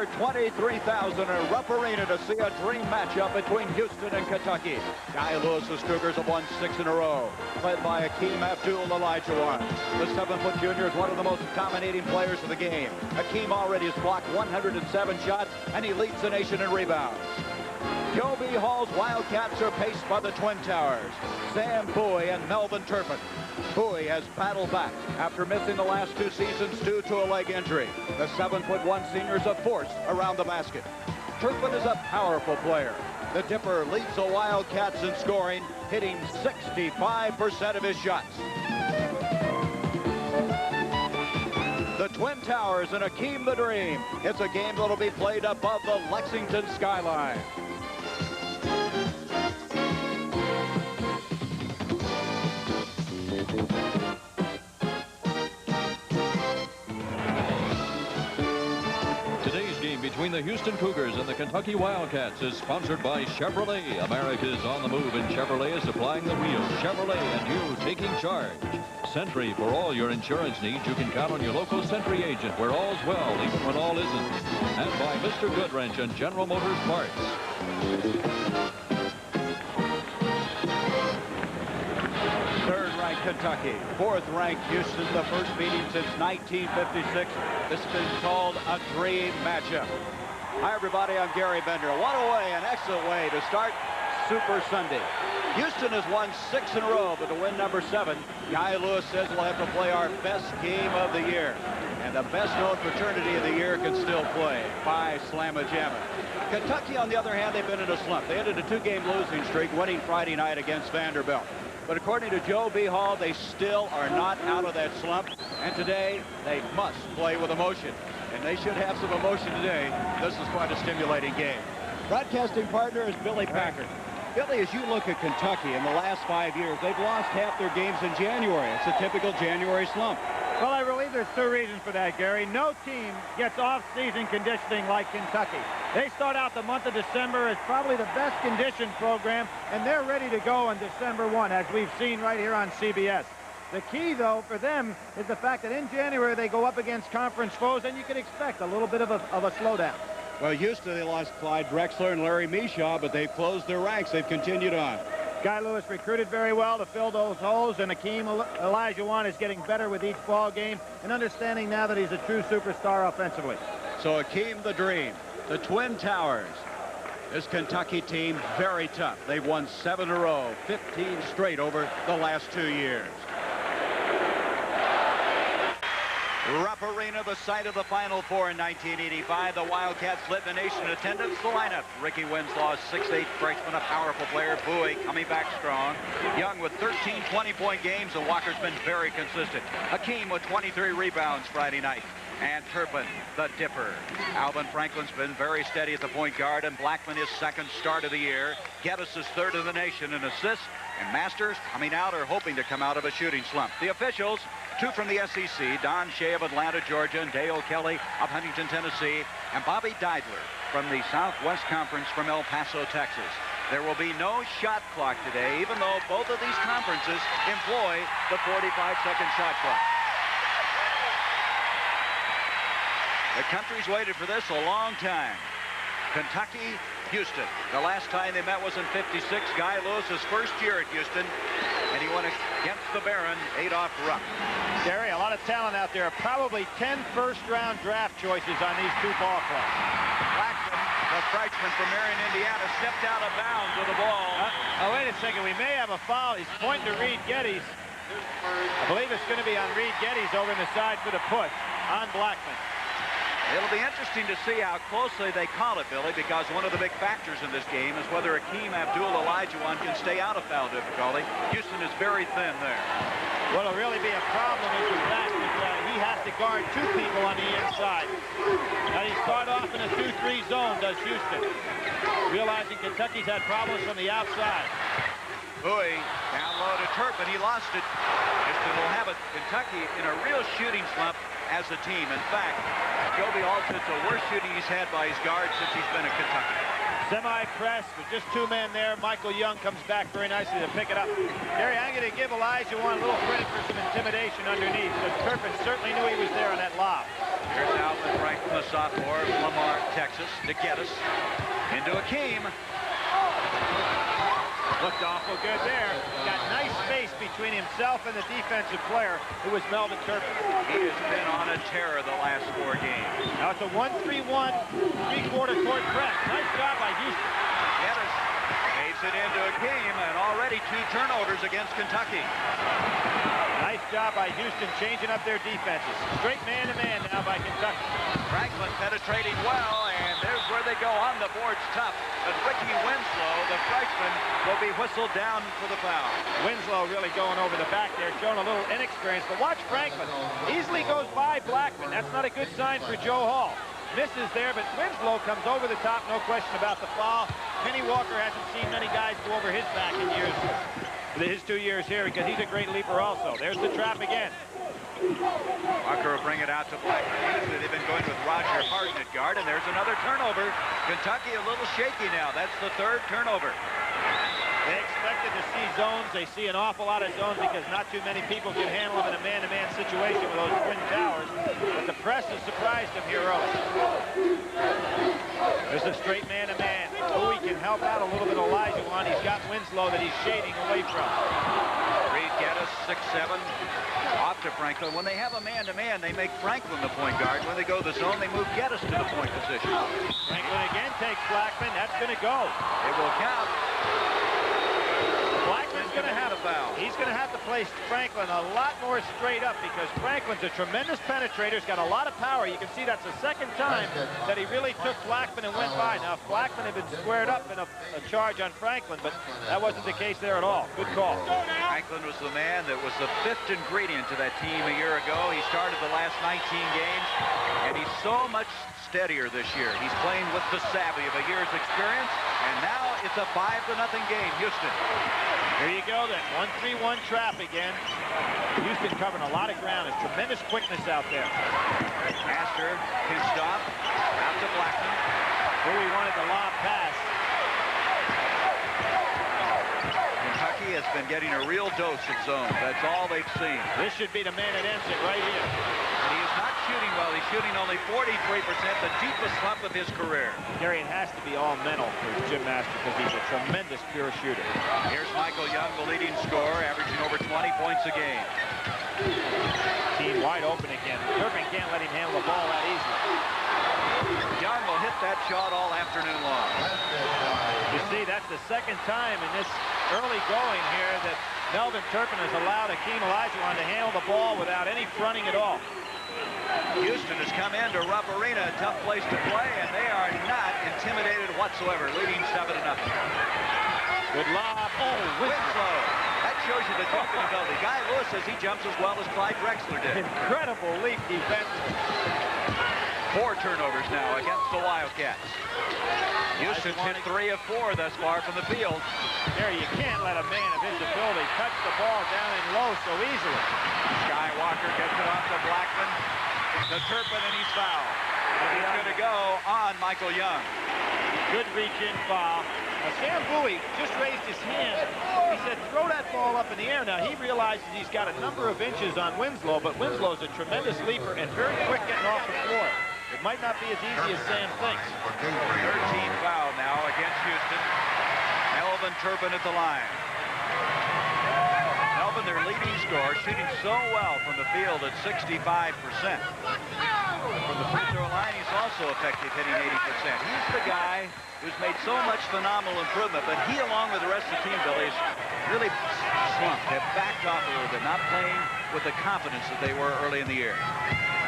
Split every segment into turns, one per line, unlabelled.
over 23,000 in a Rupp Arena to see a dream matchup between Houston and Kentucky. Guy Lewis's Cougars have won 6 in a row, led by Akeem Abdul-Olajuwon. The 7-foot junior is one of the most dominating players of the game. Akeem already has blocked 107 shots, and he leads the nation in rebounds. Joe B. Hall's Wildcats are paced by the Twin Towers, Sam Bowie and Melvin Turpin. Bowie has battled back after missing the last 2 seasons due to a leg injury. The 7'1" senior is a force around the basket. Turpin is a powerful player. The Dipper leads the Wildcats in scoring, hitting 65% of his shots. The Twin Towers and Akeem the Dream. It's a game that'll be played above the Lexington skyline.
Today's game between the Houston Cougars and the Kentucky Wildcats is sponsored by Chevrolet. America's on the move, and Chevrolet is supplying the wheels. Chevrolet and you taking charge. Sentry, for all your insurance needs, you can count on your local Sentry agent, where all's well, even when all isn't. And by Mr. Goodwrench and General Motors Parts.
Third-ranked Kentucky, fourth-ranked Houston, the first meeting since 1956. This has been called a dream matchup. Hi, everybody. I'm Gary Bender. What a way, an excellent way to start Super Sunday. Houston has won 6 in a row, but to win number 7, Guy Lewis says we'll have to play our best game of the year. And the best-known fraternity of the year can still play. Phi Slamma Jamma. Kentucky, on the other hand, they've been in a slump. They ended a 2-game losing streak, winning Friday night against Vanderbilt. But according to Joe B. Hall, they still are not out of that slump. And today, they must play with emotion. And they should have some emotion today. This is quite a stimulating game. Broadcasting partner is Billy Packard. Billy, as you look at Kentucky in the last 5 years, they've lost half their games in January. It's a typical January slump.
Well, I believe there's 2 reasons for that, Gary. No team gets off-season conditioning like Kentucky. They start out the month of December as probably the best conditioned program, and they're ready to go on December 1, as we've seen right here on CBS. The key, though, for them is the fact that in January they go up against conference foes, and you can expect a little bit of a slowdown.
Well, Houston, they lost Clyde Drexler and Larry Mishaw, but they've closed their ranks. They've continued on.
Guy Lewis recruited very well to fill those holes, and Akeem Olajuwon is getting better with each ball game and understanding now that he's a true superstar offensively.
So Akeem the Dream, the Twin Towers. This Kentucky team, very tough. They've won 7 in a row, 15 straight over the last 2 years. Rupp Arena, the site of the Final Four in 1985. The Wildcats led the nation in attendance. The lineup: Ricky Winslow, 6'8" freshman, a powerful player. Bowie coming back strong. Young with 13 20-point games, and Walker's been very consistent. Akeem with 23 rebounds Friday night. And Turpin, the Dipper. Alvin Franklin's been very steady at the point guard, and Blackman his 2nd start of the year. Geddes is 3rd in the nation in assists, and Masters coming out or hoping to come out of a shooting slump. The officials: 2 from the SEC, Don Shea of Atlanta, Georgia, and Dale Kelly of Huntington, Tennessee, and Bobby Deidler from the Southwest Conference from El Paso, Texas. There will be no shot clock today, even though both of these conferences employ the 45-second shot clock. The country's waited for this a long time. Kentucky, Houston. The last time they met was in '56, Guy Lewis's first year at Houston, and he went against the Baron, Adolph Rupp.
Gary, a lot of talent out there. Probably 10 first-round draft choices on these 2 ball clubs.
Blackman, the freshman from Marion, Indiana, stepped out of bounds with the ball.
Oh, wait a second. We may have a foul. He's pointing to Reed Geddes. I believe it's going to be on Reed Geddes over in the side for the push on Blackman.
It'll be interesting to see how closely they call it, Billy, because one of the big factors in this game is whether Akeem Abdul-Olajuwon can stay out of foul difficulty. Houston is very thin there.
What'll really be a problem is the fact that he has to guard 2 people on the inside. Now, he start off in a 2-3 zone, does Houston. Realizing Kentucky's had problems from the outside.
Bowie down low to Turpin. He lost it. Houston will have it. Kentucky in a real shooting slump as a team. In fact, Joe B. Hall says it's the worst shooting he's had by his guard since he's been at Kentucky.
Semi-press with just 2 men there. Michael Young comes back very nicely to pick it up. Gary, I'm going to give Olajuwon a little credit for some intimidation underneath, because Turpin certainly knew he was there on that lob.
Here's Alvin Franklin, the sophomore. Lamar Texas, to Geddes. Into Akeem.
Looked awful good there. Got nice space between himself and the defensive player, who was Melvin Turpin.
He has been on a tear the last 4 games.
Now it's a 1-3-1, three-quarter court press. Nice job by Houston.
Geddes takes it into Akeem, and already 2 turnovers against Kentucky.
Nice job by Houston changing up their defenses. Straight man-to-man now by Kentucky.
Franklin penetrating well, and there's where they go on the boards tough. But Ricky Winslow, the freshman, will be whistled down for the foul.
Winslow really going over the back there, showing a little inexperience. But watch Franklin. Easily goes by Blackman. That's not a good sign for Joe Hall. Misses there, but Winslow comes over the top, no question about the foul. Kenny Walker hasn't seen many guys go over his back in his 2 years here, because he's a great leaper also. There's the trap again.
Walker will bring it out to Blackman. They've been going with Roger Harden at guard, and there's another turnover. Kentucky a little shaky now. That's the 3rd turnover.
They expected to see zones. They see an awful lot of zones because not too many people can handle them in a man-to-man situation with those twin towers. But the press has surprised them here early. There's a straight man-to-man. Bowie can help out a little bit. Elijah one. He's got Winslow that he's shading away from.
Reed Geddes, 6'7", off to Franklin. When they have a man-to-man, they make Franklin the point guard. When they go the zone, they move Geddes to the point position.
Franklin again takes Blackman. That's going to go.
It will count.
Blackman's going to have a foul. He's going to have to play Franklin a lot more straight up because Franklin's a tremendous penetrator. He's got a lot of power. You can see that's the 2nd time that he really took Blackman and went by. Now, if Blackman had been squared up in a charge on Franklin, but that wasn't the case there at all. Good call.
Franklin was the man that was the 5th ingredient to that team a year ago. He started the last 19 games, and he's so much steadier this year. He's playing with the savvy of a year's experience, and now it's a 5-0 game, Houston.
Here you go then, 1-3-1 trap again. Houston covering a lot of ground. There's tremendous quickness out there.
Astor can stop, out to Blackman.
Bowie wanted the lob pass.
Kentucky has been getting a real dose of zone. That's all they've seen.
This should be the man that ends it right here.
And he is not shooting well. He's shooting only 43%, the deepest slump of his career.
Gary, it has to be all mental for Jim Master because he's a tremendous pure shooter.
Here's Michael Young, the leading scorer, averaging over 20 points a game.
Team wide open again. Turpin can't let him handle the ball that easily.
Young will hit that shot all afternoon long.
You see, that's the 2nd time in this early going here that Melvin Turpin has allowed Akeem Olajuwon to handle the ball without any fronting at all.
Houston has come into Rupp Arena, a tough place to play, and they are not intimidated whatsoever, leading 7-0.
Good lob. Oh,
Winslow. That shows you the jumping ability. Guy Lewis says he jumps as well as Clyde Drexler did.
Incredible leap defensively.
4 turnovers now against the Wildcats. Houston's hit 3 of 4 thus far from the field.
There, you can't let a man of his ability touch the ball down and low so easily.
Sky Walker gets it off to Blackman, to Turpin, and he's fouled. And he's going to go on Michael Young.
Good reach-in foul. Now, Sam Bowie just raised his hand. He said, throw that ball up in the air. Now, he realizes he's got a number of inches on Winslow, but Winslow's a tremendous leaper and very quick getting off the floor. It might not be as easy as Sam thinks.
13 foul now against Houston. Melvin Turpin at the line. Melvin, their leading scorer, shooting so well from the field at 65%. From the free throw line, he's also effective, hitting 80%. He's the guy who's made so much phenomenal improvement, but he, along with the rest of the team, Billy, has really slumped. They've backed off a little bit, not playing with the confidence that they were early in the year.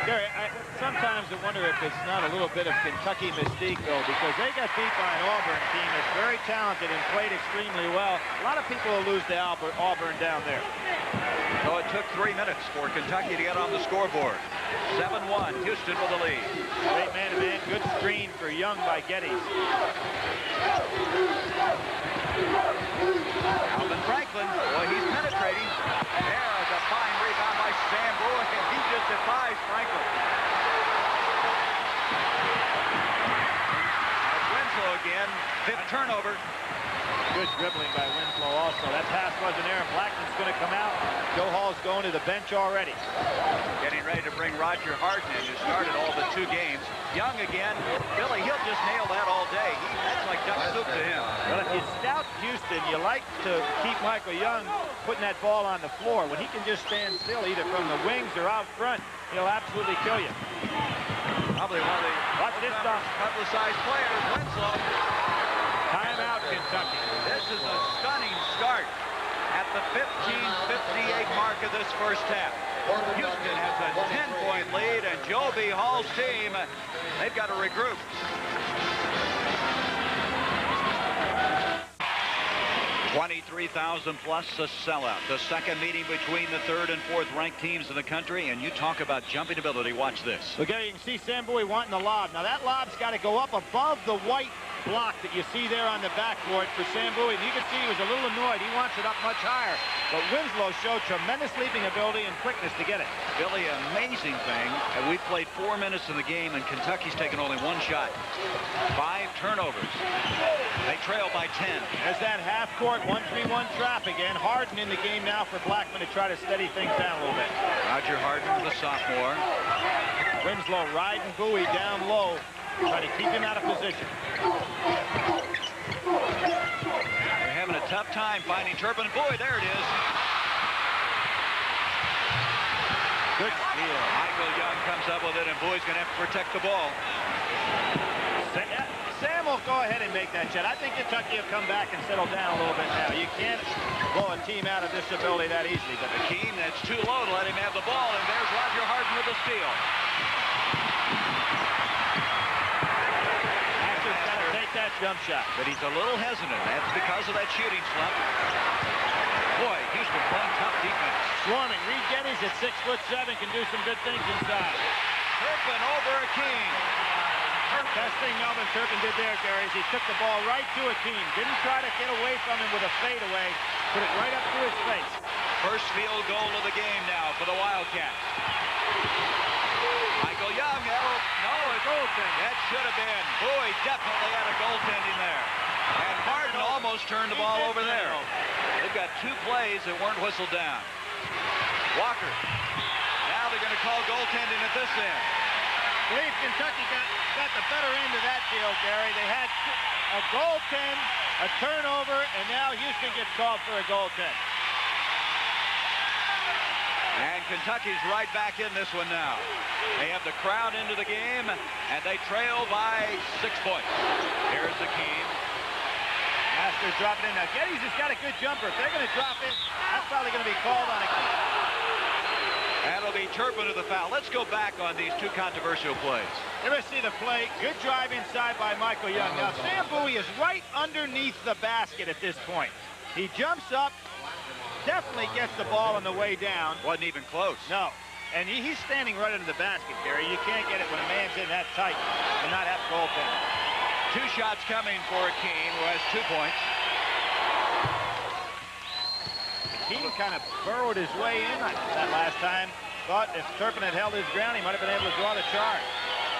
Gary, sometimes I wonder if it's not a little bit of Kentucky mystique, though, because they got beat by an Auburn team that's very talented and played extremely well. A lot of people will lose to Auburn down there.
So it took 3 minutes for Kentucky to get on the scoreboard. 7-1, Houston with the lead.
Great man-to-man, good screen for Young by Geddes.
Alvin Franklin, boy, he's penetrating. There's a fine rebound by Sam Bowie, and he just defies Franklin. Winslow again, 5th turnover.
Good dribbling by Winslow also. That pass wasn't there, and Blackman's going to come out. Joe Hall's going to the bench already.
Getting ready to bring Roger Harden in, who started all but 2 games. Young again. Billy, he'll just nail that all day. That's like duck soup to him.
Well, if you scout Houston, you like to keep Michael Young putting that ball on the floor. When he can just stand still, either from the wings or out front, he'll absolutely kill you.
Probably one of the publicized players, Winslow.
Timeout, Kentucky.
This is a stunning start at the 15:58 mark of this first half. Houston has a 10-point lead, and Joe B. Hall's team, they've got to regroup. 23,000 plus a sellout. The second meeting between the third and fourth ranked teams in the country, and you talk about jumping ability. Watch this.
Okay, you can see Sam Bowie wanting the lob. Now that lob's got to go up above the white block that you see there on the backboard for Sam Bowie. And you can see he was a little annoyed. He wants it up much higher. But Winslow showed tremendous leaping ability and quickness to get it.
Billy, amazing thing. And we played 4 minutes in the game, and Kentucky's taken only 1 shot. 5 turnovers. They trail by 10.
There's that half-court 1-3-1 trap again. Harden in the game now for Blackman to try to steady things down a little bit.
Roger Harden, the sophomore.
Winslow riding Bowie down low, trying to keep him out of position.
They're having a tough time finding Turpin. Boy, there it is.
Good steal.
Michael Young comes up with it, and Bowie's going to have to protect the ball.
Sam will go ahead and make that shot. I think Kentucky have come back and settled down a little bit now. You can't blow a team out of this ability that easily. But
Akeem, that's too low to let him have the ball, and there's Roger Harden with the steal.
Asher's got to take that jump shot.
But he's a little hesitant. That's because of that shooting slump. Boy, Houston playing tough defense.
Swarming. Reed Geddes at 6'7" can do some good things inside.
Turpin over Akeem.
Best thing Melvin Turpin did there, Gary, is he took the ball right to Akeem. Didn't try to get away from him with a fadeaway. Put it right up to his face.
First field goal of the game now for the Wildcats. Michael Young, a goaltending. That should have been. Bowie definitely had a goaltending there. And Harden almost turned the ball over there. They've got 2 plays that weren't whistled down. Walker. Now they're going to call goaltending at this end.
I believe Kentucky got the better end of that deal, Gary. They had a goaltend, a turnover, and now Houston gets called for a goaltend.
And Kentucky's right back in this one now. They have the crowd into the game, and they trail by 6 points. Here's Akeem.
Masters dropping in. Now, Geddes has got a good jumper. If they're going to drop it, that's probably going to be called on Akeem.
That'll be Turpin to the foul. Let's go back on these 2 controversial plays.
You ever see the play? Good drive inside by Michael Young. Now, Sam Bowie is right underneath the basket at this point. He jumps up, definitely gets the ball on the way down.
Wasn't even close.
No. And he's standing right under the basket, Gary. You can't get it when a man's in that tight and not have goaltending.
2 shots coming for Akeem, who has 2 points.
Akeem kind of burrowed his way in that last time. Thought if Turpin had held his ground, he might have been able to draw the charge.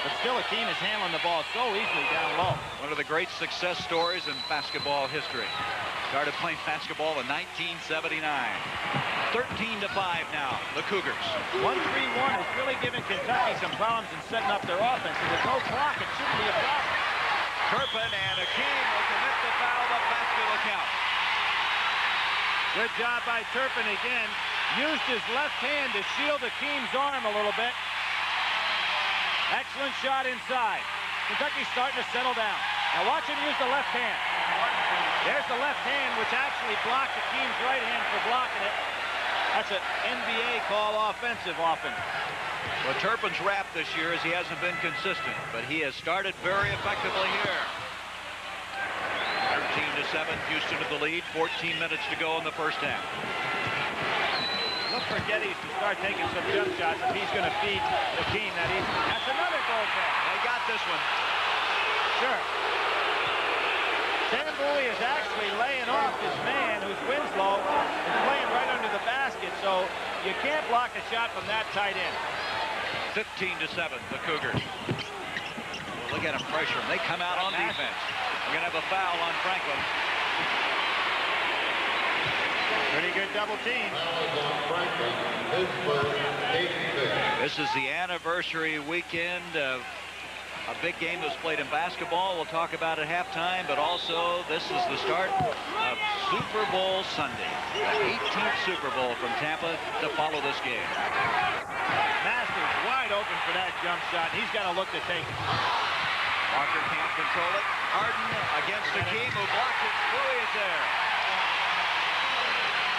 But still, Akeem is handling the ball so easily down low. One
of the great success stories in basketball history. Started playing basketball in 1979. 13-5 now, the Cougars.
1-3-1 is really giving Kentucky some problems in setting up their offense. And with no clock, it shouldn't be a problem.
Turpin and Akeem will commit the foul. The basket will count.
Good job by Turpin again. Used his left hand to shield Akeem's arm a little bit. Excellent shot inside. Kentucky's starting to settle down. Now watch him use the left hand. There's the left hand, which actually blocked Akeem's right hand for blocking it. That's an NBA call offensive often.
Well, Turpin's rap this year is he hasn't been consistent, but he has started very effectively here. 13-7, Houston with the lead. 14 minutes to go in the first half.
Look for Geddes to start taking some jump shots if he's going to feed Akeem that easily. That's another goaltend.
They got this one.
Sure. Sam Bowie is actually laying off this man, who's Winslow, and playing right under the basket, so you can't block a shot from that tight end.
15-7, the Cougars. Well, look at them pressure him. They come out on defense. We're going to have a foul on Franklin.
Pretty good double team.
This is the anniversary weekend of A big game that was played in basketball. We'll talk about at halftime, but also this is the start of Super Bowl Sunday. The 18th Super Bowl from Tampa to follow this game.
Masters wide open for that jump shot. He's got to look to take it.
Walker can't control it. Harden against Hakeem, who blocked it. Bowie is there.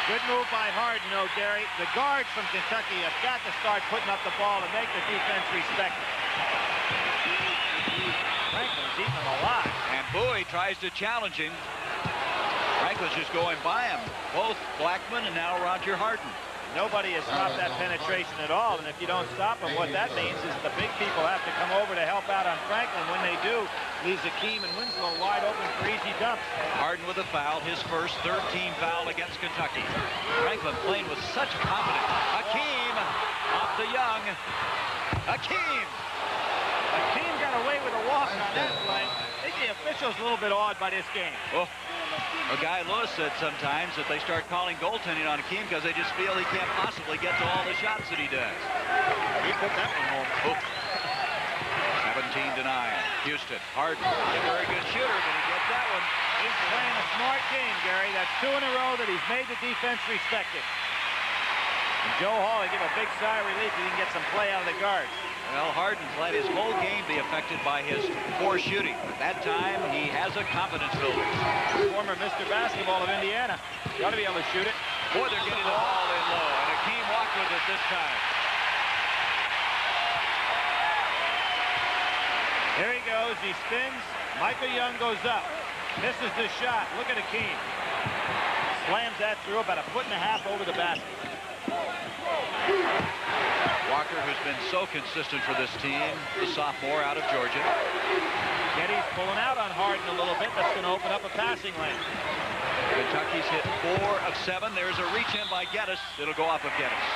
Good move by Harden, though, Gary. The guards from Kentucky have got to start putting up the ball and make the defense respect it. Franklin's eating them alive.
And Bowie tries to challenge him. Franklin's just going by him. Both Blackman and now Roger Harden.
Nobody has stopped that penetration at all, and if you don't stop them, what that means is the big people have to come over to help out on Franklin. When they do, leaves Hakeem and Winslow wide open for easy dumps.
Harden with a foul, his first third-team foul against Kentucky. Franklin playing with such confidence. Hakeem off to Young. Hakeem
got away with a walk on that play. I think the officials a little bit awed by this game.
Oh. Guy Lewis said sometimes that they start calling goaltending on Hakeem because they just feel he can't possibly get to all the shots that he does.
He put that one home.
17-9. Houston. Harden, a very good shooter, but he gets that one.
He's playing a smart game, Gary. That's 2 in a row that he's made the defense respect it. And Joe Hall, he give a big sigh of relief he can get some play out of the guards.
Well, Harden's let his whole game be affected by his poor shooting. At that time, he has a confidence builder.
Former Mr. Basketball of Indiana. Got to be able to shoot it.
Boy, they're getting the ball in low, and Hakeem walked with it this time.
Here he goes. He spins. Michael Young goes up. Misses the shot. Look at Hakeem. Slams that through about 1.5 feet over the basket.
Walker, who's been so consistent for this team, the sophomore out of Georgia.
Getty's pulling out on Harden a little bit. That's going to open up a passing lane.
Kentucky's hit 4 of 7. There's a reach in by Geddes. It'll go off of Geddes.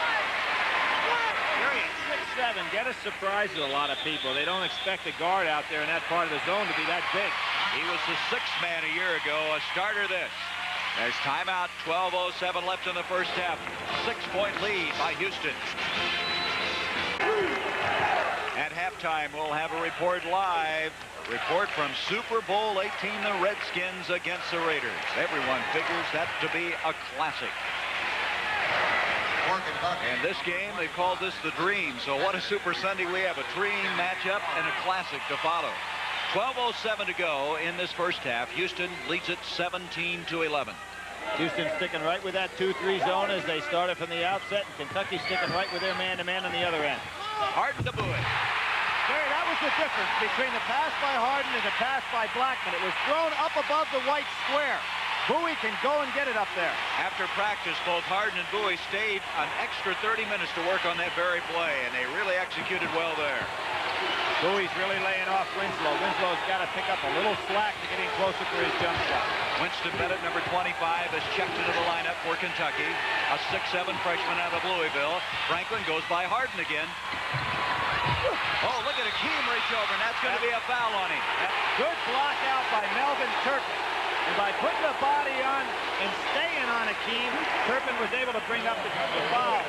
6'7". Geddes surprises a lot of people. They don't expect a guard out there in that part of the zone to be that big.
He was the 6th man a year ago, a starter this. There's timeout, 12:07 left in the first half. 6-point lead by Houston. At halftime, we'll have a report live. Report from Super Bowl 18, the Redskins against the Raiders. Everyone figures that to be a classic. And this game, they called this the Dream. So what a Super Sunday we have. A dream matchup and a classic to follow. 12:07 to go in this first half. Houston leads it 17-11.
Houston sticking right with that 2-3 zone as they started from the outset, and Kentucky sticking right with their man-to-man on the other end.
Harden to Bowie.
Gary, that was the difference between the pass by Harden and the pass by Blackman. It was thrown up above the white square. Bowie can go and get it up there.
After practice, both Harden and Bowie stayed an extra 30 minutes to work on that very play, and they really executed well there.
Bowie's really laying off Winslow. Winslow's got to pick up a little slack to get in closer for his jump shot.
Winston Bennett, number 25, is checked into the lineup for Kentucky. A 6'7" freshman out of Louisville. Franklin goes by Harden again. Oh, look at Hakeem reach over, and that's going to be a foul on him.
Good block out by Melvin Turpin. And by putting the body on and staying on Hakeem, Turpin was able to bring up the foul.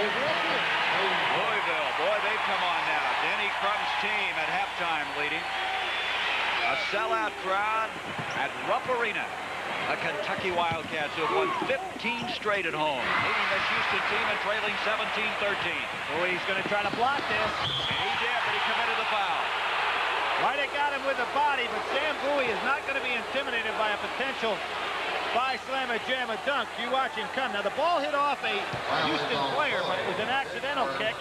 Louisville, boy, they've come on now. Denny Crum's team at halftime leading. A sellout crowd at Rupp Arena. The Kentucky Wildcats who have won 15 straight at home, leading this Houston team and trailing 17-13.
Bowie's going to try to block this.
And he did, but he committed the foul.
Might have got him with the body, but Sam Bowie is not going to be intimidated by a potential by-slammer, jammer, dunk. You watch him come. Now, the ball hit off a Houston player, but it was an accidental kick.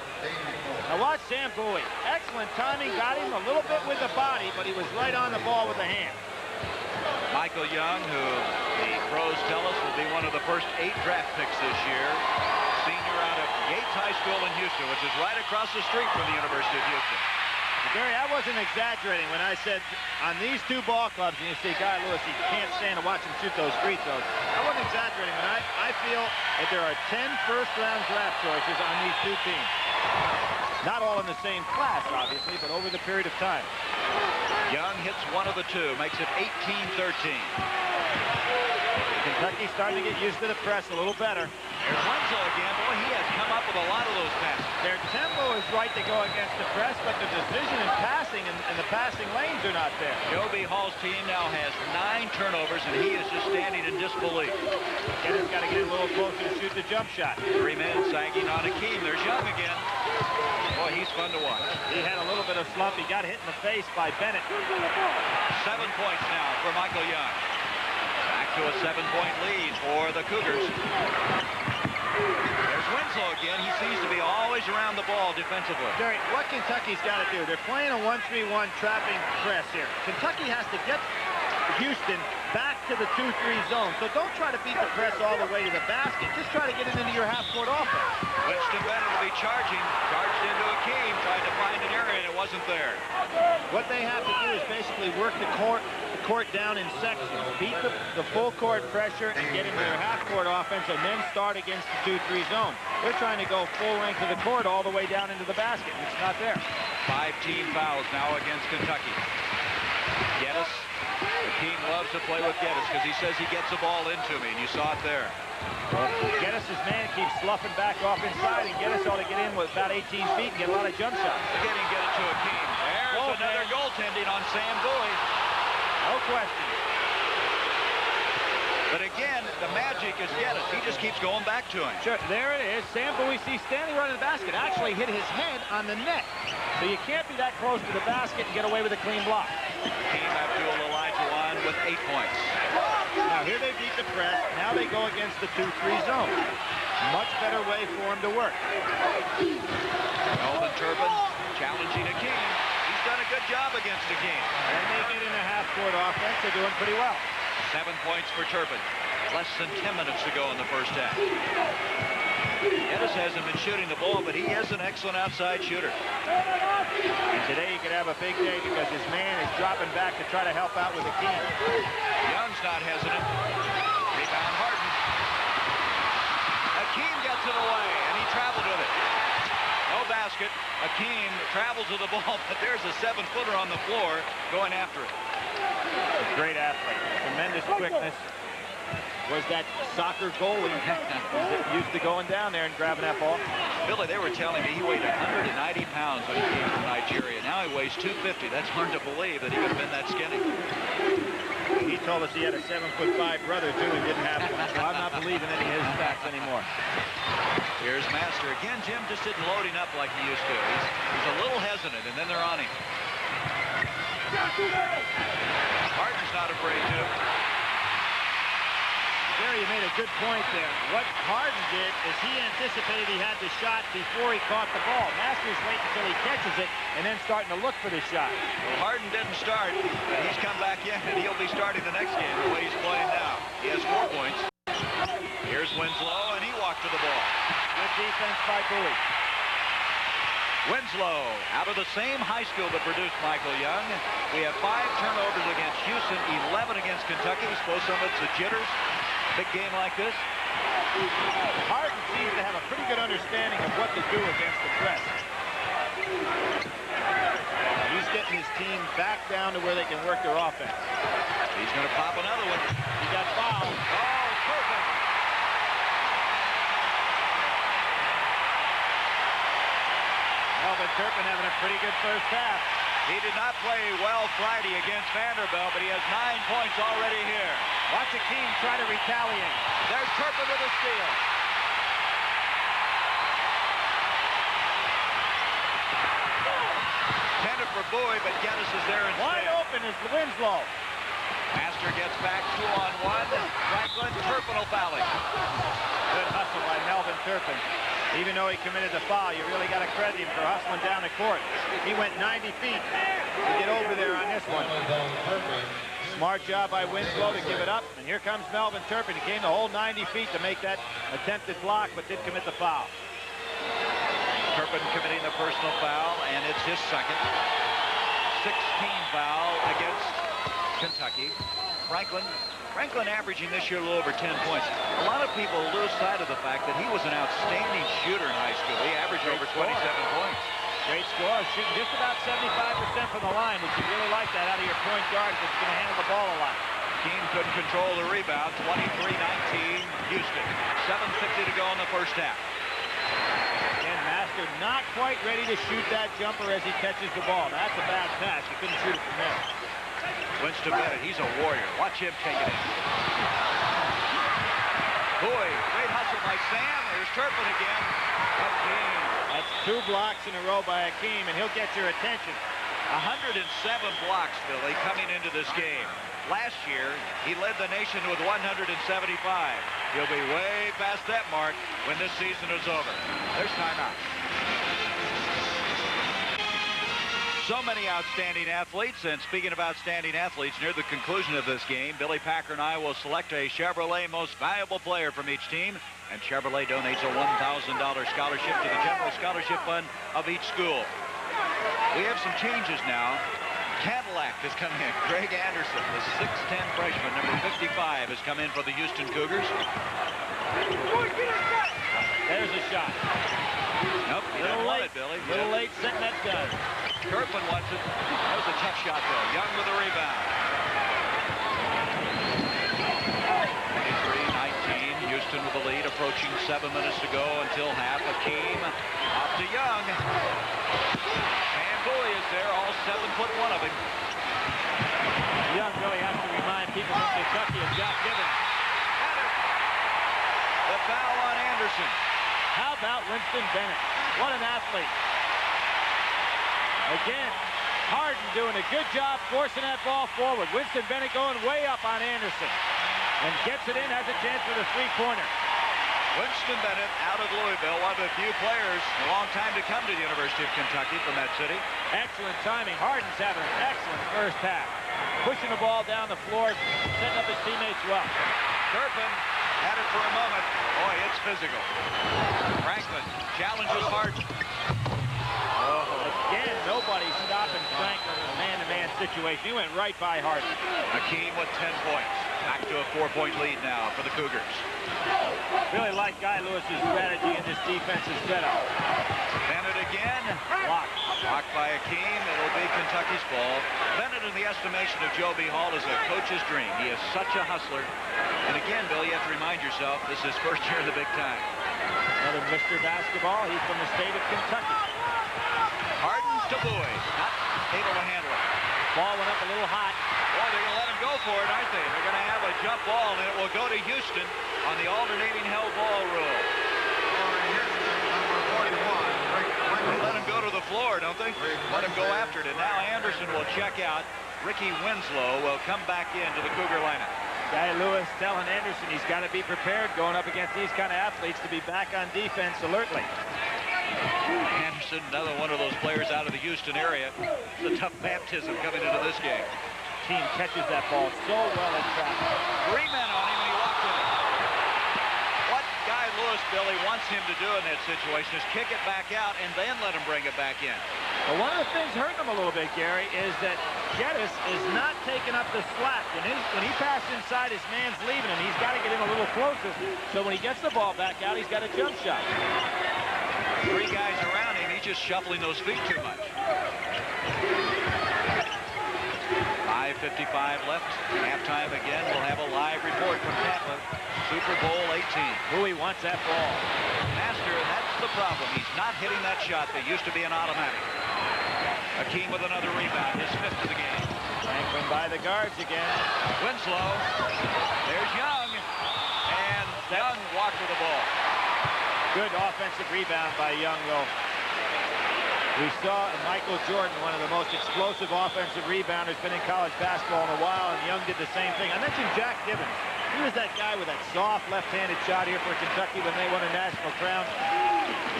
Now, watch Sam Bowie. Excellent timing. Got him a little bit with the body, but he was right on the ball with the hand.
Michael Young, who the pros tell us will be one of the first 8 draft picks this year. Senior out of Yates High School in Houston, which is right across the street from the University of Houston.
Gary, I wasn't exaggerating when I said on these 2 ball clubs, and you see Guy Lewis, you can't stand to watch him shoot those free throws. I wasn't exaggerating when I feel that there are 10 first-round draft choices on these 2 teams. Not all in the same class, obviously, but over the period of time.
Young hits one of the 2, makes it 18-13.
Kentucky starting to get used to the press a little better.
There's Wenzel again. Boy, he has come up with a lot of those passes.
Their tempo is right to go against the press, but the decision in passing and the passing lanes are not there.
Joby Hall's team now has 9 turnovers, and he is just standing in disbelief.
Geddes got to get a little closer to shoot the jump shot.
3 men sagging on Akeem. There's Young again. Boy, he's fun to watch.
He had a little bit of slump. He got hit in the face by Bennett.
7 points now for Michael Young. Back to a 7-point lead for the Cougars. There's Winslow again. He seems to be always around the ball defensively.
Jerry, what Kentucky's got to do, they're playing a 1-3-1 trapping press here. Kentucky has to get Houston back to the 2-3 zone. So don't try to beat the press all the way to the basket. Just try to get it into your half-court offense.
Winston Bennett will be charging. Charged into Akeem. Tried to find an area, and it wasn't there.
What they have to do is basically work the court down in sections. Beat the full court pressure and get into their half-court offense, and then start against the 2-3 zone. They're trying to go full length of the court all the way down into the basket. It's not there.
5 team fouls now against Kentucky. Geddes. Akeem loves to play with Geddes because he says he gets the ball into me, and you saw it there.
Well, Geddes' man keeps sloughing back off inside, and Geddes ought to get in with about 18 feet and get a lot of jump shots.
Again, get it to Akeem. There's another goaltending on Sam Bowie.
No question.
But again, the magic is Geddes. He just keeps going back to him.
Sure, there it is. Sam Bowie sees standing right in the basket. Actually hit his head on the net. So you can't be that close to the basket and get away with a clean block.
Team Abdul Elijah with 8 points.
Now here they beat the press. Now they go against the 2-3 zone. Much better way for him to work.
Melvin Turpin challenging Akeem. He's done a good job against Akeem.
And they get in a half-court offense. They're doing pretty well.
7 points for Turpin. Less than 10 minutes to go in the first half. Geddes hasn't been shooting the ball, but he is an excellent outside shooter.
And today he could have a big day because his man is dropping back to try to help out with Akeem.
Young's not hesitant. Rebound Harden. Akeem gets it away, and he traveled with it. No basket. Akeem travels with the ball, but there's a 7-footer on the floor going after it.
A great athlete. Tremendous quickness. Was that soccer goalie used to going down there and grabbing that ball?
Billy, they were telling me he weighed 190 pounds when he came from Nigeria. Now he weighs 250. That's hard to believe that he could have been that skinny.
He told us he had a 7'5" brother, too, and didn't have one. So I'm not believing any of his stats anymore.
Here's Master. Again, Jim just isn't loading up like he used to. He's a little hesitant, and then they're on him. Harden's not afraid to.
Gary, you made a good point there. What Harden did is he anticipated he had the shot before he caught the ball. Masters wait until he catches it and then starting to look for the shot.
Well, Harden didn't start, but he's come back in, and he'll be starting the next game the way he's playing now. He has 4 points. Here's Winslow, and he walked to the ball.
Good defense by Bowie.
Winslow, out of the same high school that produced Michael Young. We have 5 turnovers against Houston, 11 against Kentucky. Suppose some of it's the jitters. Big game like this.
Harden seems to have a pretty good understanding of what to do against the press. He's getting his team back down to where they can work their offense.
He's going to pop another one.
He got fouled.
Oh, perfect.
Melvin Turpin having a pretty good first half.
He did not play well Friday against Vanderbilt, but he has 9 points already here.
Watch Akeem try to retaliate.
There's Turpin with a steal. Tended for Bowie, but Geddes is there instead.
Wide open is Winslow.
Master gets back 2-on-1. Franklin, Turpin will foul him.
Good hustle by Melvin Turpin. Even though he committed the foul, you really got to credit him for hustling down the court. He went 90 feet to get over there on this one. Smart job by Winslow to give it up. And here comes Melvin Turpin. He came the whole 90 feet to make that attempted block, but did commit the foul.
Turpin committing the personal foul, and it's his second. 16 foul against Kentucky. Franklin averaging this year a little over 10 points. A lot of people lose sight of the fact that he was an outstanding shooter in high school. He averaged over 27 points.
Great score, shooting just about 75% from the line, which you really like that out of your point guard that's going to handle the ball a lot.
Akeem couldn't control the rebound. 23-19 Houston. 7:50 to go in the first half.
And Master not quite ready to shoot that jumper as he catches the ball. That's a bad pass. He couldn't shoot it from there.
Winston Bennett, he's a warrior. Watch him take it in. Boy, great hustle by Sam. There's Turpin again. Akeem.
That's 2 blocks in a row by Akeem, and he'll get your attention.
107 blocks, Billy, coming into this game. Last year, he led the nation with 175. He'll be way past that mark when this season is over. There's timeout. So many outstanding athletes, and speaking of outstanding athletes, near the conclusion of this game, Billy Packer and I will select a Chevrolet Most Valuable Player from each team, and Chevrolet donates a $1,000 scholarship to the General Scholarship Fund of each school. We have some changes now. Cadillac has come in. Greg Anderson, the 6'10 freshman, number 55, has come in for the Houston Cougars.
There's a shot.
Nope, he didn't want it, Billy.
Little late setting that gun.
Turpin wants it. That was a tough shot, though. Young with the rebound. 23-19. Houston with the lead, approaching 7 minutes to go until half. Akeem off to Young. And Bowie is there, all 7'1" of him.
Young really has to remind people from Kentucky of Jack Gibbons.
The foul on Anderson.
How about Winston Bennett? What an athlete. Again, Harden doing a good job forcing that ball forward. Winston Bennett going way up on Anderson. And gets it in, has a chance for the three-pointer.
Winston Bennett out of Louisville, one of the few players in a long time to come to the University of Kentucky from that city.
Excellent timing. Harden's having an excellent first half. Pushing the ball down the floor, setting up his teammates well.
Turpin had it for a moment. Boy, it's physical. Franklin challenges Harden.
Again, nobody stopping Franklin in a man-to-man situation. He went right by Harden.
Akeem with 10 points. Back to a 4-point lead now for the Cougars.
Really like Guy Lewis's strategy in this defensive setup.
Bennett again.
Blocked.
Blocked by Akeem. It'll be Kentucky's ball. Bennett, in the estimation of Joe B. Hall, is a coach's dream. He is such a hustler. And again, Bill, you have to remind yourself, this is his first year in the big time.
Another Mr. Basketball. He's from the state of Kentucky.
Harden to Bowie. Not able to handle it.
Ball went up a little hot.
Boy, they're going to let him go for it, aren't they? They're going to have a jump ball, and it will go to Houston on the alternating held ball rule. They let him go to the floor, don't they? Let him go after it, and now Anderson will check out. Ricky Winslow will come back into the Cougar lineup.
Guy Lewis telling Anderson he's got to be prepared going up against these kind of athletes to be back on defense alertly.
Anderson, another one of those players out of the Houston area. It's a tough baptism coming into this game.
Team catches that ball so well in traffic.
3 men on him, and he walked with it. What Guy Lewis, Billy, wants him to do in that situation is kick it back out and then let him bring it back in.
Well, one of the things hurting him a little bit, Gary, is that Geddes is not taking up the slack. And when he passes inside, his man's leaving him. He's got to get in a little closer. So when he gets the ball back out, he's got a jump shot.
3 guys around him, he's just shuffling those feet too much. 5:55 left. Halftime again. We'll have a live report from Tampa. Super Bowl 18.
Bowie wants that ball.
Master, that's the problem. He's not hitting that shot that used to be an automatic. Akeem with another rebound, his 5th of the game.
Franklin by the guards again.
Winslow. There's Young. And Young walked with the ball.
Good offensive rebound by Young, though. We saw Michael Jordan, one of the most explosive offensive rebounders, been in college basketball in a while, and Young did the same thing. I mentioned Jack Gibbons. He was that guy with that soft left-handed shot here for Kentucky when they won a national crown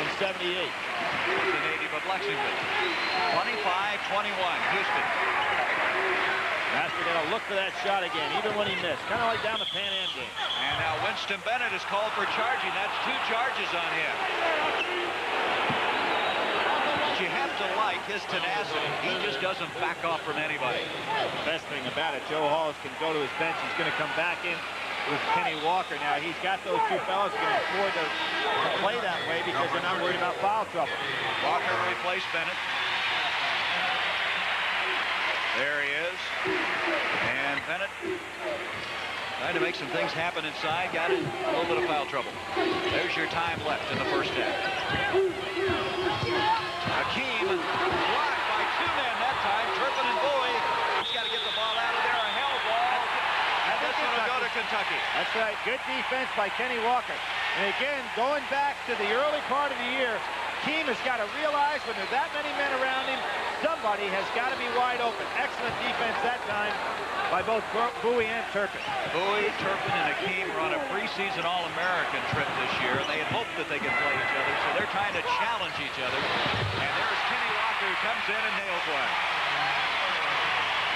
in '78.
The native of Lexington. 25-21, Houston.
Master got to look for that shot again, even when he missed. Kind of like down the Pan Am game.
And now Winston Bennett is called for charging. That's 2 charges on him. But you have to like his tenacity. He just doesn't back off from anybody.
The best thing about it, Joe Halls can go to his bench. He's going to come back in with Kenny Walker. Now, he's got those 2 fellows going to afford to play that way because they're not worried about foul trouble.
Walker replaced Bennett. There he is. And Bennett trying to make some things happen inside. Got in a little bit of foul trouble. There's your time left in the first half. Hakeem blocked by 2 men that time. Turpin and Bowie. He's got to get the ball out of there. A hell ball. And this one will go to Kentucky.
That's right. Good defense by Kenny Walker. And again, going back to the early part of the year, Hakeem has got to realize when there's that many men around him, somebody has got to be wide open. Excellent defense that time by both Bowie and Turpin.
Bowie, Turpin, and Hakeem were on a preseason All-American trip this year, and they had hoped that they could play each other, so they're trying to challenge each other. And there's Kenny Walker, who comes in and nails one.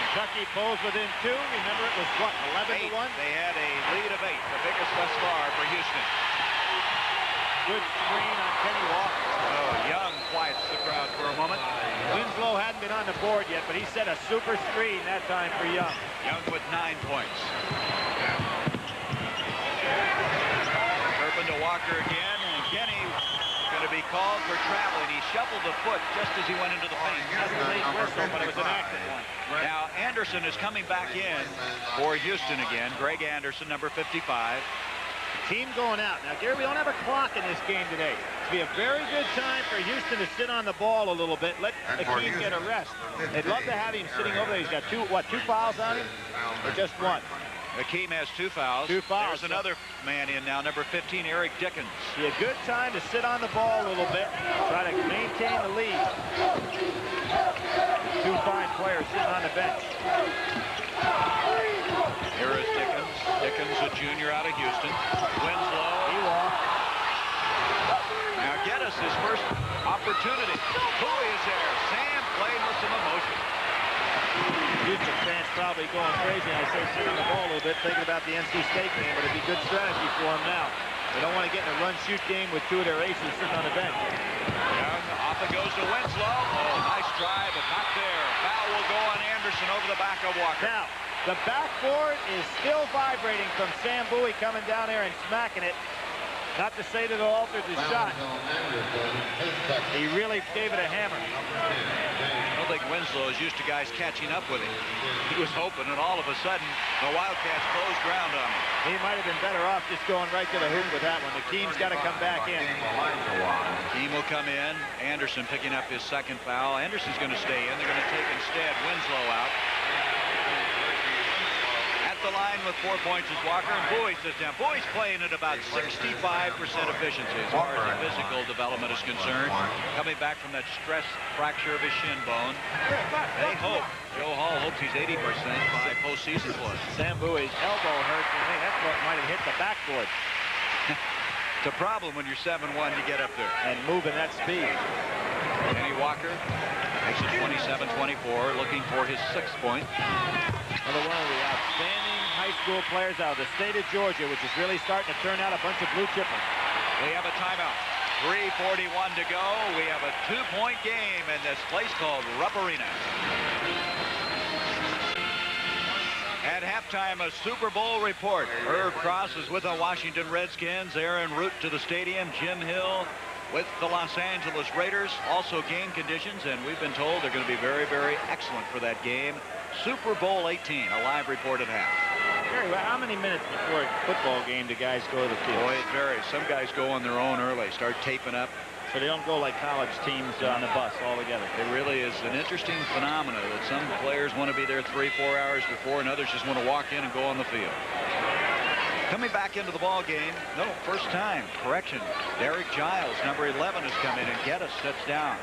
Kentucky pulls within 2. Remember, it was, what, 11-1?
They had a lead of 8, the biggest thus far for Houston.
Good screen on Kenny Walker.
Oh, Young quiets the crowd for a moment.
Winslow hadn't been on the board yet, but he set a super screen that time for Young.
Young with 9 points. Turpin to Walker again, and Kenny going to be called for traveling. He shuffled the foot just as he went into the paint.
That's a late whistle, but it was an active one.
Now, Anderson is coming back in for Houston again. Greg Anderson, number 55.
Team going out. Now, Gary, we don't have a clock in this game today. It'd be a very good time for Houston to sit on the ball a little bit. Let Hakeem get a rest. They'd love to have him sitting over there. He's got 2 fouls on him? Or just 1?
Hakeem has 2 fouls.
2 fouls.
There's another man in now, number 15, Eric Dickens.
Be a good time to sit on the ball a little bit. Try to maintain the lead. 2 fine players sitting on the bench.
Here is Dickens. Dickens, a junior out of Houston. Winslow.
He walked.
Now Geddes his first opportunity. Bowie is there. Sam playing with some emotion.
Houston fans probably going crazy. I say sit on the ball a little bit, thinking about the NC State game, but it'd be good strategy for them now. They don't want to get in a run-shoot game with 2 of their aces sitting on the bench.
Young, off it goes to Winslow. Oh, nice drive, but not there. Foul will go on Anderson over the back of Walker.
Now, the backboard is still vibrating from Sam Bowie coming down there and smacking it. Not to say that it altered the shot. He really gave it a hammer.
I don't think Winslow is used to guys catching up with him. He was open, and all of a sudden, the Wildcats closed ground on him.
He might have been better off just going right to the hoop with that one. Hakeem's got to come back in.
Hakeem will come in. Anderson picking up his 2nd foul. Anderson's going to stay in. They're going to take instead Winslow out. The line with 4 points is Walker, and Bowie sits down. Bowie's playing at about 65% efficiency as far as the physical development is concerned. Coming back from that stress fracture of his shin bone. They hope, Joe Hall hopes he's 80% by postseason play.
Sam Bowie's elbow hurts. I think that's what might have hit the backboard.
It's a problem when you're 7-1 to get up there.
And moving that speed.
Kenny Walker makes it 27-24, looking for his 6th point.
Another one of the outstanding high school players out of the state of Georgia, which is really starting to turn out a bunch of blue chippers.
We have a timeout. 3:41 to go. We have a 2-point game in this place called Rupp Arena. At halftime, a Super Bowl report. Irv Cross is with the Washington Redskins. They're en route to the stadium. Jim Hill with the Los Angeles Raiders. Also game conditions, and we've been told they're going to be very, very excellent for that game. Super Bowl 18, a live report at half.
Gary, how many minutes before a football game do guys go to the field?
Boy, it varies. Some guys go on their own early, start taping up.
So they don't go like college teams on the bus all together.
It really is an interesting phenomenon that some players want to be there 3-4 hours before, and others just want to walk in and go on the field. Coming back into the ball game, no, first time, correction. Derek Giles, number 11, has come in, and Geddes sits down.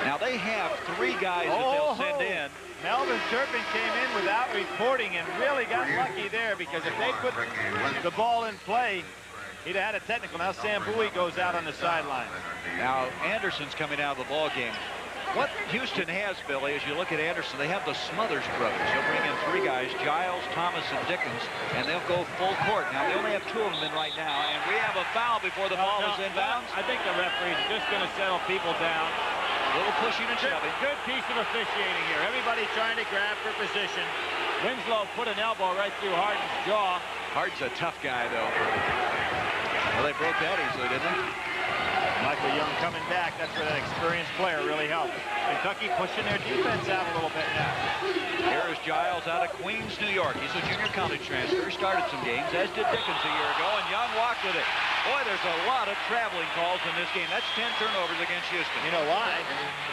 Now they have 3 guys that they'll send in.
Melvin Turpin came in without reporting and really got lucky there, because if they put the ball in play, he'd have had a technical. Now Sam Bowie goes out on the sideline.
Now Anderson's coming out of the ball game. What Houston has, Billy, as you look at Anderson, they have the Smothers brothers. They'll bring in 3 guys, Giles, Thomas, and Dickens, and they'll go full court. Now, they only have 2 of them in right now, and we have a foul before the ball is inbounds.
I think the referee's just going to settle people down.
A little pushing and shoving.
Good piece of officiating here. Everybody trying to grab for position. Winslow put an elbow right through Harden's jaw.
Harden's a tough guy, though. Well, they broke that easily, didn't they?
Michael Young coming back. That's where that experienced player really helps. Kentucky pushing their defense out a little bit now.
Here is Giles out of Queens, New York. He's a junior college transfer. Started some games, as did Dickens a year ago, and Young walked with it. Boy, there's a lot of traveling calls in this game. That's 10 turnovers against Houston.
You know why?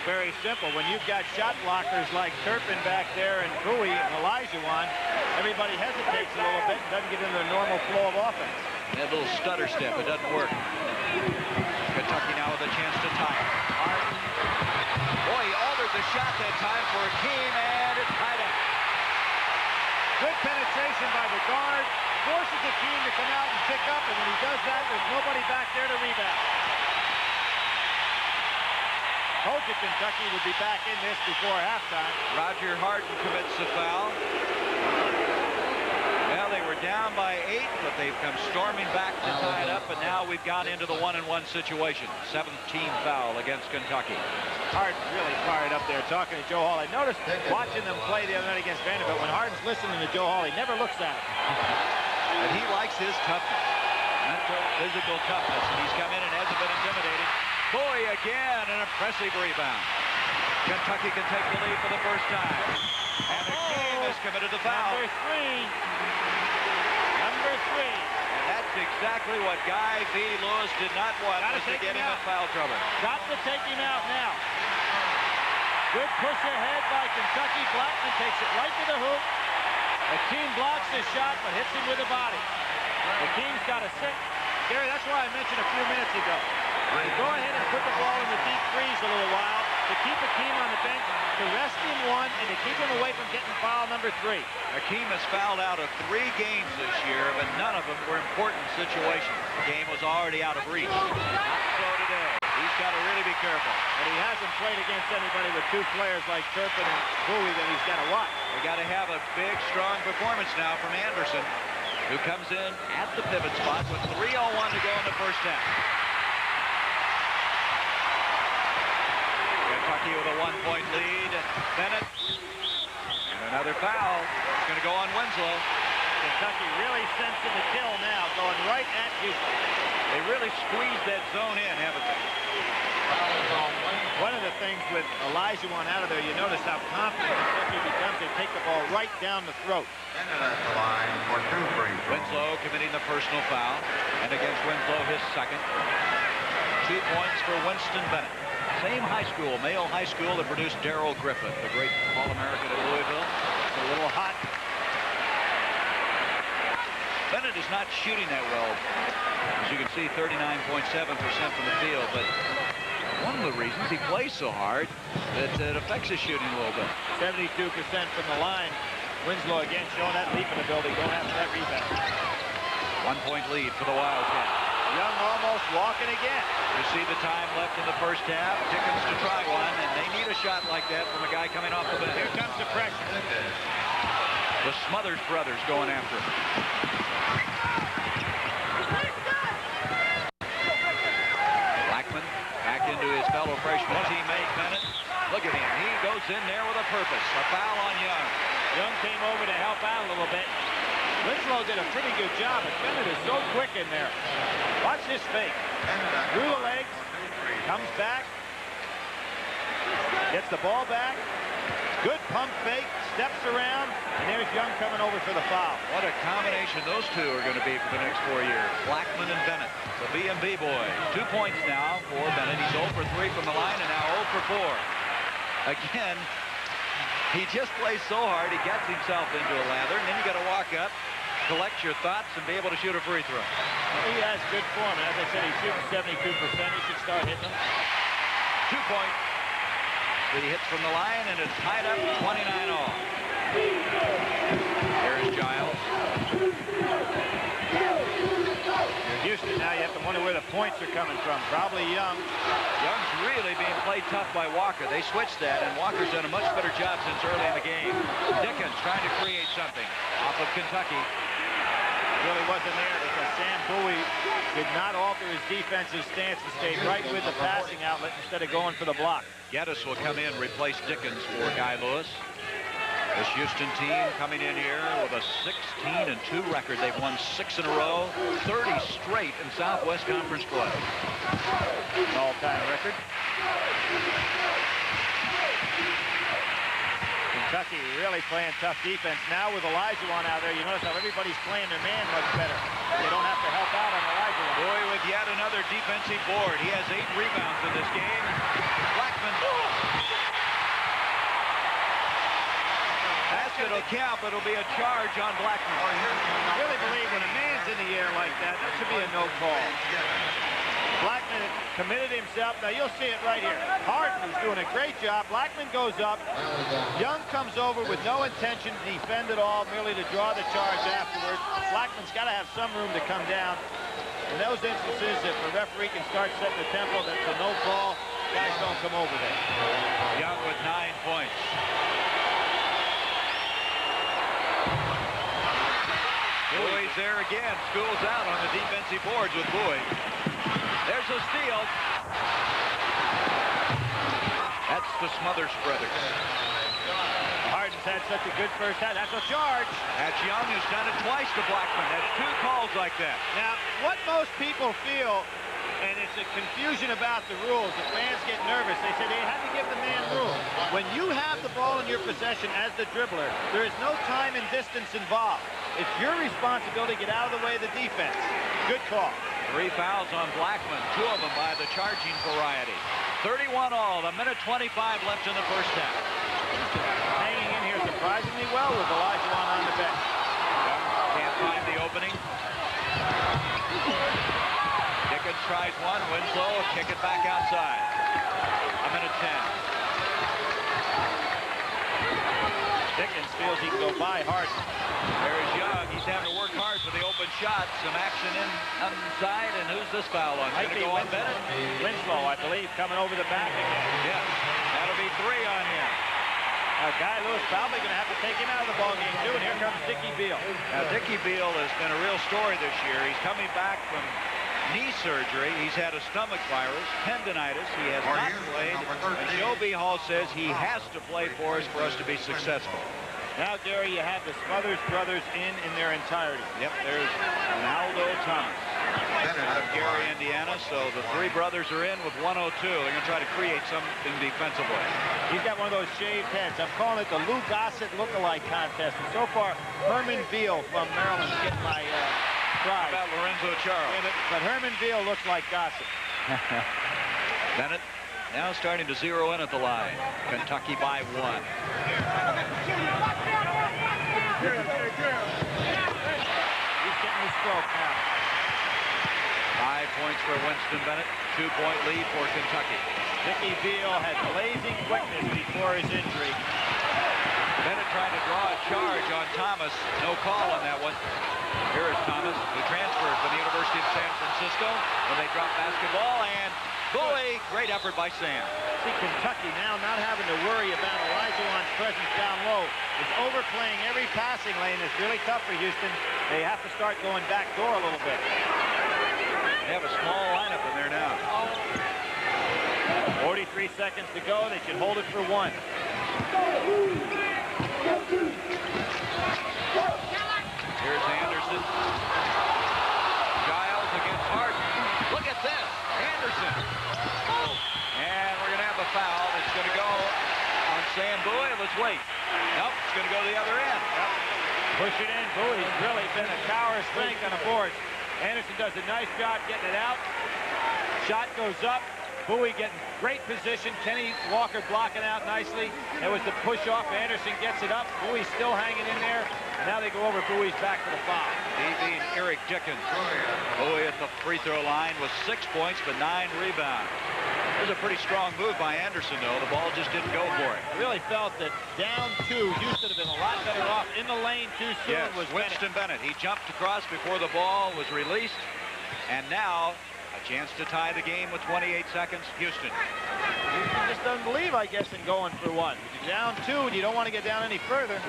Very simple. When you've got shot blockers like Turpin back there and Bowie and Olajuwon, everybody hesitates a little bit and doesn't get into the normal flow of offense.
That little stutter step, it doesn't work. Kentucky now with a chance to tie it. Harden. Boy, he altered the shot that time for Akeem, and it's tied up.
Good penetration by the guard. Forces Akeem to come out and pick up, and when he does that, there's nobody back there to rebound. Told you Kentucky would be back in this before halftime.
Roger Harden commits the foul. Well, they were down by 8, but they've come storming back to tie it up, and now we've gone into the 1-and-1 situation. 17 foul against Kentucky.
Harden really fired up there talking to Joe Hall. I noticed watching them play the other night against Vanderbilt, when Harden's listening to Joe Hall, he never looks at it.
But he likes his toughness, mental, physical toughness, and he's come in and hasn't been intimidated. Boy, again, an impressive rebound. Kentucky can take the lead for the first time. And Akeem has committed the foul.
Number three.
And that's exactly what Guy V. Lewis did not want, was to get him in foul trouble.
Got to take him out now. Good push ahead by Kentucky. Blackman takes it right to the hoop. Akeem blocks his shot, but hits him with the body. Akeem's got a 6. Gary, that's why I mentioned a few minutes ago. Go ahead and put the ball in the deep freeze a little while to keep Akeem on the bench, to rest him 1, and to keep him away from getting foul number 3.
Akeem has fouled out of 3 games this year, but none of them were important situations. The game was already out of reach. Not so today. He's got to really be careful.
And he hasn't played against anybody with 2 players like Turpin and Bowie that he's got to watch.
We got to have a big, strong performance now from Anderson, who comes in at the pivot spot with 3:01 to go in the first half. Kentucky with a 1-point lead. Bennett. And another foul. It's going to go on Winslow.
Kentucky really sensing the kill now, going right at Houston.
They really squeezed that zone in, haven't they?
One of the things with Olajuwon out of there, you notice how confident Kentucky becomes. They take the ball right down the throat.
Winslow committing the personal foul. And against Winslow, his second. 2 points for Winston Bennett. Same high school, Mayo High School, that produced Darrell Griffith, the great All-American at Louisville.
It's a little hot.
Bennett is not shooting that well. As you can see, 39.7% from the field, but one of the reasons he plays so hard that it affects his shooting a little bit.
72% from the line. Winslow again showing that leap in the building, going after that rebound.
1-point lead for the Wildcats.
Young almost walking again.
You see the time left in the first half. Dickens to try one, and they need a shot like that from a guy coming off the bench.
Here comes the pressure.
The Smothers brothers going after him. Blackman back into his fellow freshman teammate Bennett. Look at him. He goes in there with a purpose. A foul on Young.
Young came over to help out a little bit. Winslow did a pretty good job, but Bennett is so quick in there. Watch this fake. Through the legs, comes back, gets the ball back, good pump fake, steps around, and there's Young coming over for the foul.
What a combination those two are going to be for the next 4 years. Blackman and Bennett, the B&B boy. 2 points now for Bennett. He's 0 for 3 from the line and now 0 for 4. Again, he just plays so hard, he gets himself into a lather, and then you got to walk up, collect your thoughts, and be able to shoot a free throw.
He has good form, and as I said, he's shooting 72%. He should start hitting them.
2 points. 3 hits from the line, and it's tied up 29 all. Here's Giles.
Houston, now you have to wonder where the points are coming from. Probably Young.
Young's really being played tough by Walker. They switched that, and Walker's done a much better job since early in the game. Dickens trying to create something off of Kentucky.
Really wasn't there because Sam Bowie did not alter his defensive stance and stayed right with the passing outlet instead of going for the block.
Geddes will come in, replace Dickens for Guy Lewis. This Houston team coming in here with a 16-2 record. They've won 6 in a row, 30 straight in Southwest Conference play.
An all-time record. Kentucky really playing tough defense. Now with Olajuwon out there, you notice how everybody's playing their man much better. They don't have to help out on Olajuwon.
Bowie with yet another defensive board. He has 8 rebounds in this game. Blackman. Basket will count, but it'll be a charge on Blackman.
I really believe when a man's in the air like that, that should be a no call. Blackman committed himself. Now you'll see it right here. Harden is doing a great job. Blackman goes up. Young comes over with no intention to defend at all, merely to draw the charge afterwards. Blackman's got to have some room to come down. In those instances, if the referee can start setting the tempo, that's a no call. Guys don't come over there.
Young with 9 points. Bowie's there again. School's out on the defensive boards with Bowie. There's a steal. That's the Smothers brothers.
Harden's had such a good first half. That's a charge.
That's Young, who's done it twice to Blackman. That's 2 calls like that.
Now, what most people feel, and it's a confusion about the rules, if fans get nervous, they say they have to give the man room. When you have the ball in your possession as the dribbler, there is no time and distance involved. It's your responsibility to get out of the way of the defense. Good call.
3 fouls on Blackman, 2 of them by the charging variety. 31 all, a minute 25 left in the first half.
Hanging in here surprisingly well with Olajuwon on the bench.
Can't find the opening. Dickens tries one, Winslow, kick it back outside. A minute 10.
Dickens feels he can go by Harden.
There's Young. He's having to work hard for the open shot. Some action inside, and who's this foul on? Going to go on Bennett?
Winslow, I believe, coming over the back again.
Yeah, that'll be 3 on him.
Guy Lewis probably going to have to take him out of the ballgame, too, and here comes Dickie Beal.
Now, Dickie Beal has been a real story this year. He's coming back from knee surgery. He's had a stomach virus, tendonitis. He has not played. And Joe B. Hall says he has to play for us to be successful.
Now, Gary, you have the Smothers brothers in their entirety.
Yep, there's Naldo Thomas out of Gary, Indiana. So the 3 brothers are in with 102. They're going to try to create something defensively.
He's got one of those shaved heads. I'm calling it the Lou Gossett look-alike contest. And so far, Herman Beal from Maryland's getting my prize.
How about Lorenzo Charles?
But Herman Beal looks like Gossett.
Bennett now starting to zero in at the line. Kentucky by 1.
He's getting his stroke now.
5 points for Winston Bennett. 2-point lead for Kentucky.
Dickie Beal had blazing quickness before his injury.
Bennett trying to draw a charge on Thomas. No call on that one. Here is Thomas, who transferred from the University of San Francisco. And they drop basketball, and Bowie, great effort by Sam.
See, Kentucky now not having to worry about Olajuwon's presence down low. Is overplaying every passing lane. It's really tough for Houston. They have to start going back door a little bit.
They have a small lineup in there now.
43 seconds to go. They should hold it for 1.
Here's Anderson. Giles against Harden. Look at this. Anderson. And we're going to have a foul. It's going to go on Sam Bowie. Let's wait. Nope, it's going to go to the other end. Yep.
Push it in. Bowie's really been a tower of strength on the boards. Anderson does a nice job getting it out. Shot goes up. Bowie getting great position. Kenny Walker blocking out nicely. There was the push off. Anderson gets it up. Bowie's still hanging in there. Now they go over Bowie's back for the foul.
DB and Eric Dickens. Bowie at the free throw line with 6 points but 9 rebounds. It was a pretty strong move by Anderson, though. The ball just didn't go for it.
I really felt that down 2, Houston have been a lot better off. In the lane too soon was
Winston Bennett. He jumped across before the ball was released. And now a chance to tie the game with 28 seconds. Houston.
Houston just doesn't believe, I guess, in going for 1. You're down 2 and you don't want to get down any further.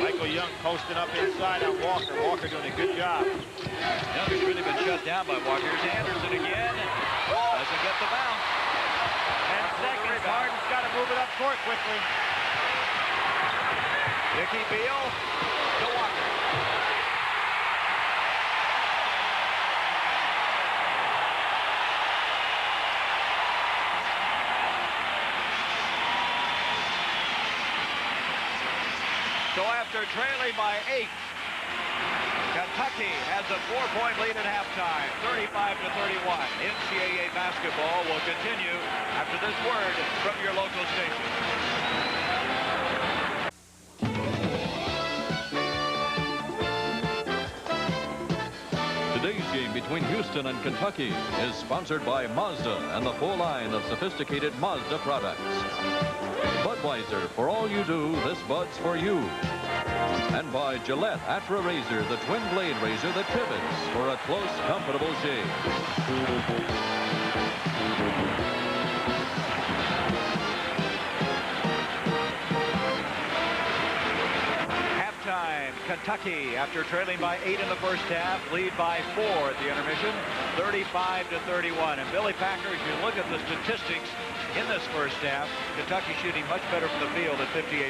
Michael Young posting up inside on Walker. Walker doing a good job.
Young has really been shut down by Walker. Here's Anderson again. Doesn't get the bounce.
10 seconds. Harden's got to move it up court quickly.
Dickie Beal to Walker. So after trailing by 8, Kentucky has a 4-point lead at halftime, 35-31. NCAA basketball will continue after this word from your local station.
Today's game between Houston and Kentucky is sponsored by Mazda and the full line of sophisticated Mazda products. Budweiser, for all you do, this Bud's for you. And by Gillette Atra Razor, the twin blade razor that pivots for a close, comfortable shave.
Halftime, Kentucky, after trailing by 8 in the first half, lead by 4 at the intermission, 35-31. And Billy Packer, as you look at the statistics in this first half, Kentucky shooting much better from the field at 58%.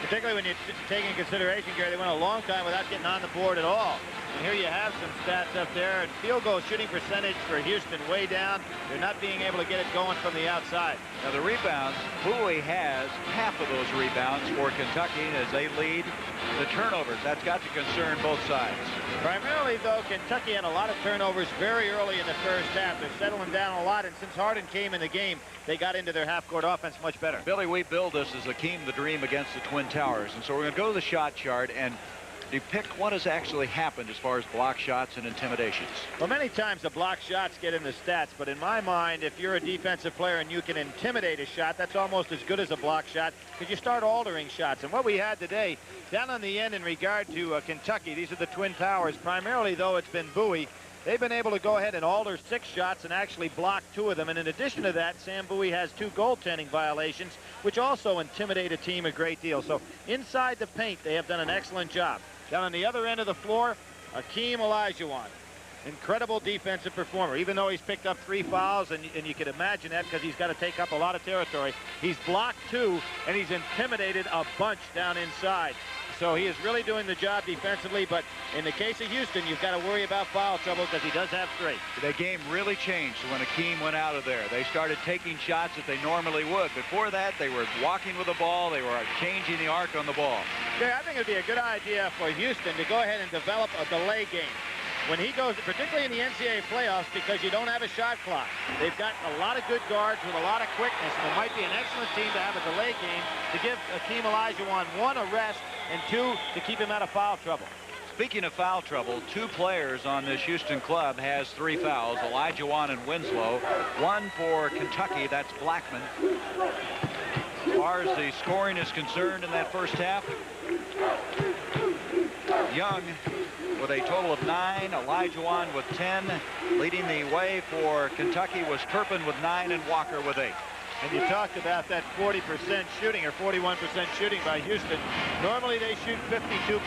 Particularly when you take into consideration, Gary, they went a long time without getting on the board at all. And here you have some stats up there. And field goal shooting percentage for Houston way down. They're not being able to get it going from the outside.
Now the rebounds, Bowie has half of those rebounds for Kentucky as they lead the turnovers. That's got to concern both sides.
Primarily, though, Kentucky had a lot of turnovers very early in the first half. They're settling down a lot, and since Harden came in the game, they got into their half-court offense much better.
Billy, we build this as Akeem the Dream against the Twin Towers, and so we're going to go to the shot chart and depict what has actually happened as far as block shots and intimidations.
Well, many times the block shots get in the stats, but in my mind, if you're a defensive player and you can intimidate a shot, that's almost as good as a block shot because you start altering shots. And what we had today, down on the end in regard to Kentucky, these are the Twin Towers. Primarily, though, it's been Bowie. They've been able to go ahead and alter 6 shots and actually block 2 of them. And in addition to that, Sam Bowie has 2 goaltending violations, which also intimidate a team a great deal. So inside the paint, they have done an excellent job. Down on the other end of the floor, Akeem Olajuwon. Incredible defensive performer, even though he's picked up 3 fouls, and you can imagine that because he's got to take up a lot of territory. He's blocked 2, and he's intimidated a bunch down inside. So he is really doing the job defensively, but in the case of Houston, you've got to worry about foul trouble because he does have 3.
The game really changed when Akeem went out of there. They started taking shots that they normally would. Before that, they were walking with the ball. They were changing the arc on the ball.
Yeah, I think it would be a good idea for Houston to go ahead and develop a delay game. When he goes, particularly in the NCAA playoffs, because you don't have a shot clock. They've got a lot of good guards with a lot of quickness, and it might be an excellent team to have a delay game to give Akeem Olajuwon 1, a rest, and 2, to keep him out of foul trouble.
Speaking of foul trouble, 2 players on this Houston club has 3 fouls, Olajuwon and Winslow. 1 for Kentucky, that's Blackman. As far as the scoring is concerned in that first half, Young with a total of 9, Olajuwon with 10. Leading the way for Kentucky was Turpin with 9 and Walker with 8.
And you talked about that 40% shooting or 41% shooting by Houston. Normally they shoot 52%,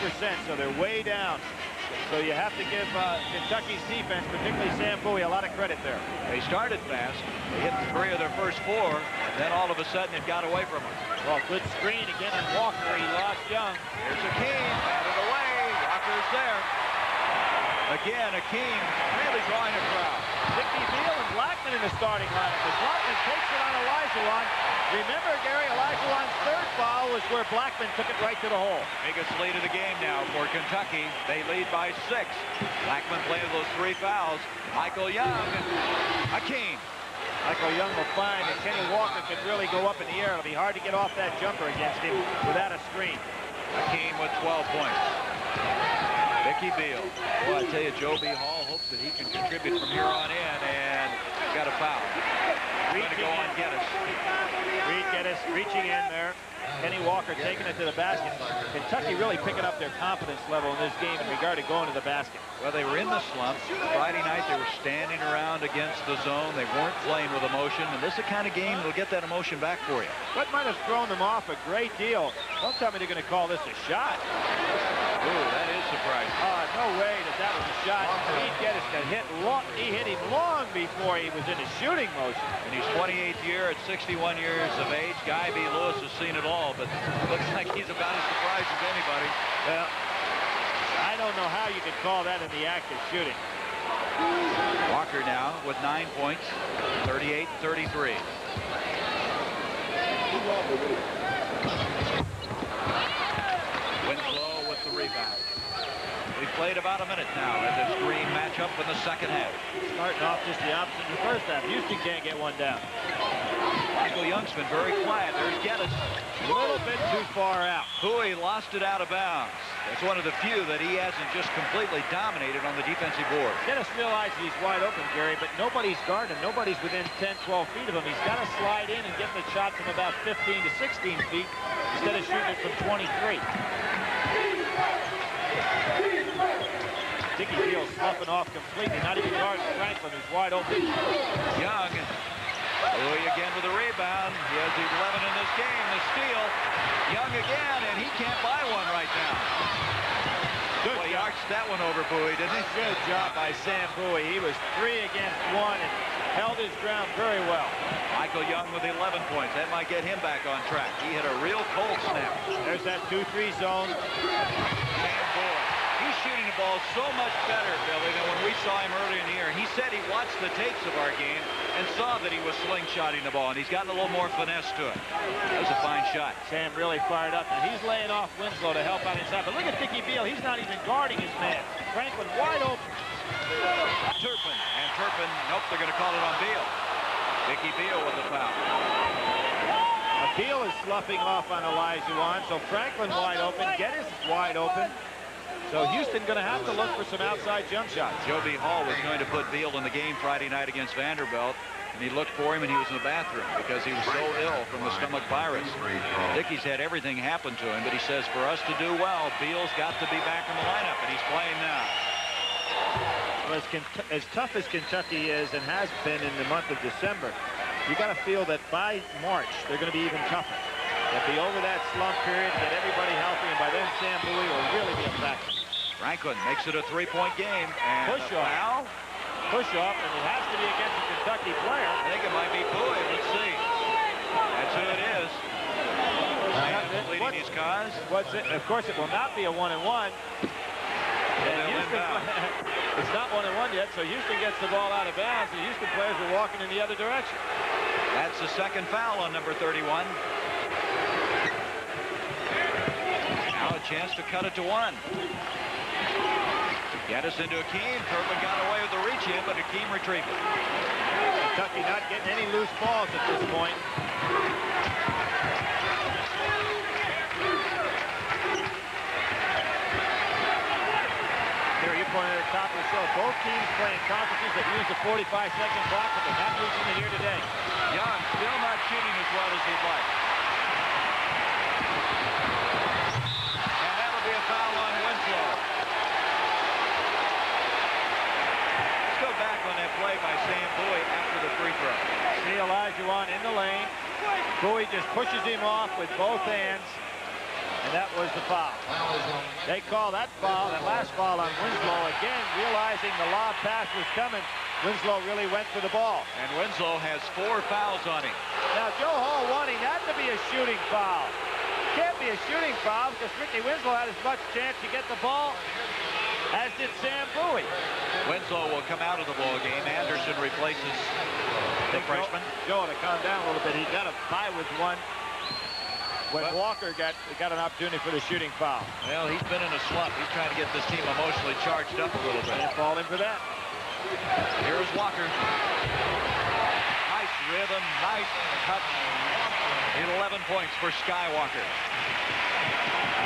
so they're way down. So you have to give Kentucky's defense, particularly Sam Bowie, a lot of credit there.
They started fast. They hit 3 of their first 4. Then all of a sudden it got away from them.
Well, good screen again on Walker. He lost Young.
Here's Akeem. Batted away. Walker's there. Again, Akeem really drawing a crowd.
Dickie Beal and Blackman in the starting lineup. As Blackman takes it on Olajuwon. Remember, Gary, Olajuwon's 3rd foul was where Blackman took it right to the hole.
Biggest lead of the game now for Kentucky. They lead by 6. Blackman playing those 3 fouls. Michael Young. Akeem.
Michael Young will find that Kenny Walker can really go up in the air. It'll be hard to get off that jumper against him without a screen.
Akeem with 12 points. Dickie Beal. Well, I tell you, Joe B. Hall hopes that he can contribute from here on in, and got a foul. He's going to go on Geddes.
Reed Geddes reaching in there. Kenny Walker taking it to the basket. Kentucky really picking up their confidence level in this game in regard to going to the basket.
Well, they were in the slump. Friday night, they were standing around against the zone. They weren't playing with emotion, and this is the kind of game that'll get that emotion back for you.
What might have thrown them off a great deal? Don't tell me they're going to call this a shot.
Ooh, that is surprising.
No way that was a shot. Reed Geddes got hit long. He hit him long before he was in a shooting motion.
In his 28th year at 61 years of age, Guy B. Lewis has seen it all, but looks like he's about as surprised as anybody.
Well, I don't know how you could call that in the act of shooting.
Walker now with 9 points, 38-33.
played about a minute now in this dream matchup in the second half.
Starting off just the opposite in the first half. Houston can't get one down.
Michael Young's been very quiet. There's Geddes.
A little bit too far out.
Bowie lost it out of bounds. That's one of the few that he hasn't just completely dominated on the defensive board.
Geddes realizes he's wide open, Gary, but nobody's guarding him. Nobody's within 10, 12 feet of him. He's got to slide in and get the shot from about 15 to 16 feet instead of shooting it from 23. Dickie Beal sloughing off completely, not even guarding Franklin, who's wide open.
Young. Bowie again with a rebound. He has 11 in this game. The steal. Young again, and he can't buy one right now.
Good
Well, he
job.
arched that one over Bowie, didn't he?
Good job by Sam Bowie. He was 3 against 1 and held his ground very well.
Michael Young with 11 points. That might get him back on track. He hit a real cold snap.
There's that 2-3 zone.
Sam Bowie. He's shooting the ball so much better, Billy, than when we saw him earlier in the year. He said he watched the tapes of our game and saw that he was slingshotting the ball, and he's gotten a little more finesse to it. That was a fine shot.
Sam really fired up, and he's laying off Winslow to help out inside. But look at Dickie Beal. He's not even guarding his man. Franklin wide open.
Turpin. And Turpin, nope, they're going to call it on Beal. Dickie Beal with the foul.
Beal is sloughing off on Olajuwon, so Franklin wide open. Geddes is wide open. So Houston going to have to look for some outside jump shots.
Joby Hall was going to put Beal in the game Friday night against Vanderbilt, and he looked for him, and he was in the bathroom because he was so ill from the stomach virus. Dickey's had everything happen to him, but he says for us to do well, Beal's got to be back in the lineup, and he's playing now.
Well, as tough as Kentucky is and has been in the month of December, you got to feel that by March they're going to be even tougher. They'll be over that slump period, get everybody healthy, and by then Sam Bowie will really be effective.
Franklin makes it a three-point game, and
Push off. Push off, and it has to be against a Kentucky player.
I think it might be Bowie. Let's see. That's who it is. Leading his cause.
Of course, it will not be a 1-and-1. It's not 1-and-1 yet, so Houston gets the ball out of bounds, and Houston players are walking in the other direction.
That's the second foul on number 31. Now a chance to cut it to 1. Get us into Akeem. Turpin got away with the reach in, but Akeem retrieved it.
Kentucky not getting any loose balls at this point. Here, you pointed at the top of the show. Both teams playing conferences that use the 45-second clock, but they're not using it here today.
Young still not shooting as well as he'd like. And that'll be a foul on Winslow. Let's go back on that play by Sam Bowie after the free throw.
See Olajuwon in the lane. Bowie just pushes him off with both hands, and that was the foul. They call that foul, that last foul on Winslow. Again, realizing the lob pass was coming, Winslow really went for the ball.
And Winslow has 4 fouls on him.
Now, Joe Hall wanting that to be a shooting foul. Can't be a shooting foul because Ricky Winslow had as much chance to get the ball as did Sam Bowie.
Winslow will come out of the ball game. Anderson replaces the freshman.
Joe to calm down a little bit. He got a tie with one when Walker got an opportunity for the shooting foul.
Well, he's been in a slump. He's trying to get this team emotionally charged up a little bit.
Can't fall in for that.
Here's Walker. Nice rhythm, nice touch. 11 points for Skywalker.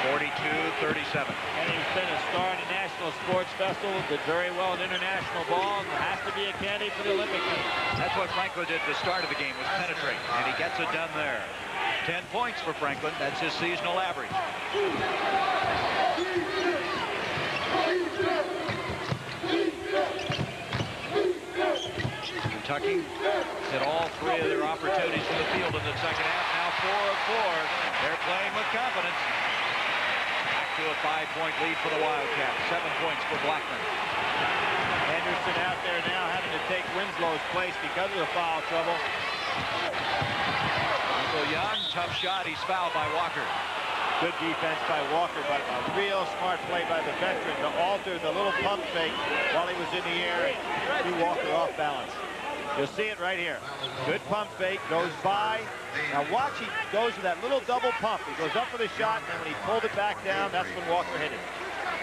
42-37.
And he's been a star in the National Sports Festival, did very well in international ball, and has to be a candidate for the Olympic team.
That's what Franklin did at the start of the game, was penetrate, and he gets it done there. 10 points for Franklin. That's his seasonal average. Kentucky hit all 3 of their opportunities from the field in the second half. Now 4 of 4. They're playing with confidence. Back to a 5-point lead for the Wildcats. 7 points for Blackman.
Anderson out there now having to take Winslow's place because of the foul trouble.
Michael Young, tough shot. He's fouled by Walker.
Good defense by Walker, but a real smart play by the veteran to alter the little pump fake while he was in the air and threw Walker off balance. You'll see it right here. Good pump fake, goes by. Now watch, he goes with that little double pump. He goes up for the shot, and when he pulled it back down, that's when Walker hit it.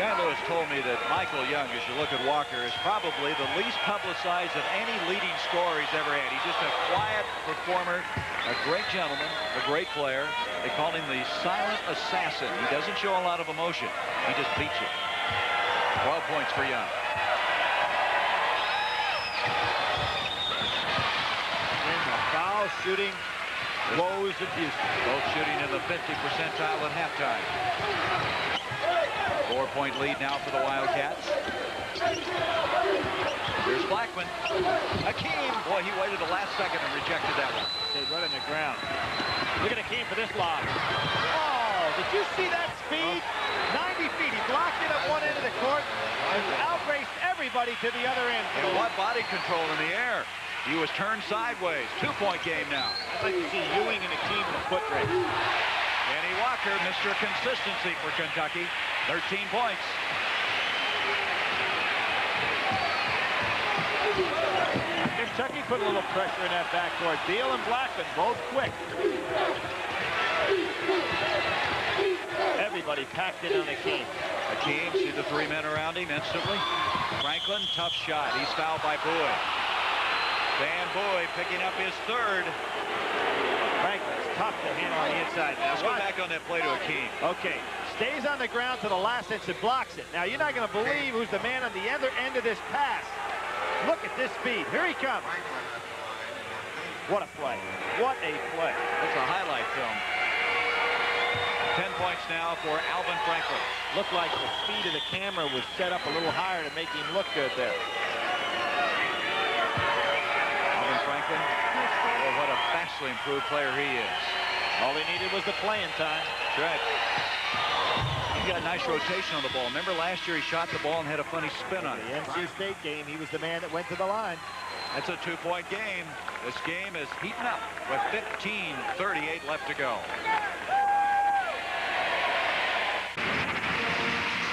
Guy Lewis told me that Michael Young, as you look at Walker, is probably the least publicized of any leading scorer he's ever had. He's just a quiet performer, a great gentleman, a great player. They call him the silent assassin. He doesn't show a lot of emotion. He just beats you. 12 points for Young.
In the foul shooting woes of Houston.
Both shooting in the 50th percentile at halftime. 4-point lead now for the Wildcats. Here's Blackman. Hakeem. Boy, he waited the last second and rejected that one.
They run in the ground. Look at Hakeem for this lob. Oh, did you see that speed? 90 feet. He blocked it at one end of the court and outraced everybody to the other end.
And what body control in the air. He was turned sideways. 2-point game now.
I'd like to see Ewing and Hakeem in a foot race.
Kenny Walker, Mr. Consistency for Kentucky. 13 points.
Kentucky put a little pressure in that backcourt. Beal and Blackman both quick. Everybody packed in on Hakeem.
Hakeem, see the 3 men around him instantly. Franklin, tough shot. He's fouled by Bowie. Van Bowie picking up his 3rd.
Franklin's tough to handle on the inside. Now,
let's go back on that play to Hakeem.
Okay. Stays on the ground to the last inch and blocks it. Now, you're not going to believe who's the man on the other end of this pass. Look at this speed. Here he comes. What a play. What a play.
That's a highlight film. 10 points now for Alvin Franklin.
Looked like the speed of the camera was set up a little higher to make him look good there.
Alvin Franklin, oh, what a vastly improved player he is.
All he needed was the playing time.
That's right. He's got a nice rotation on the ball. Remember last year he shot the ball and had a funny spin on it.
The NC State game, he was the man that went to the line.
That's a 2-point game. This game is heating up with 15:38 left to go.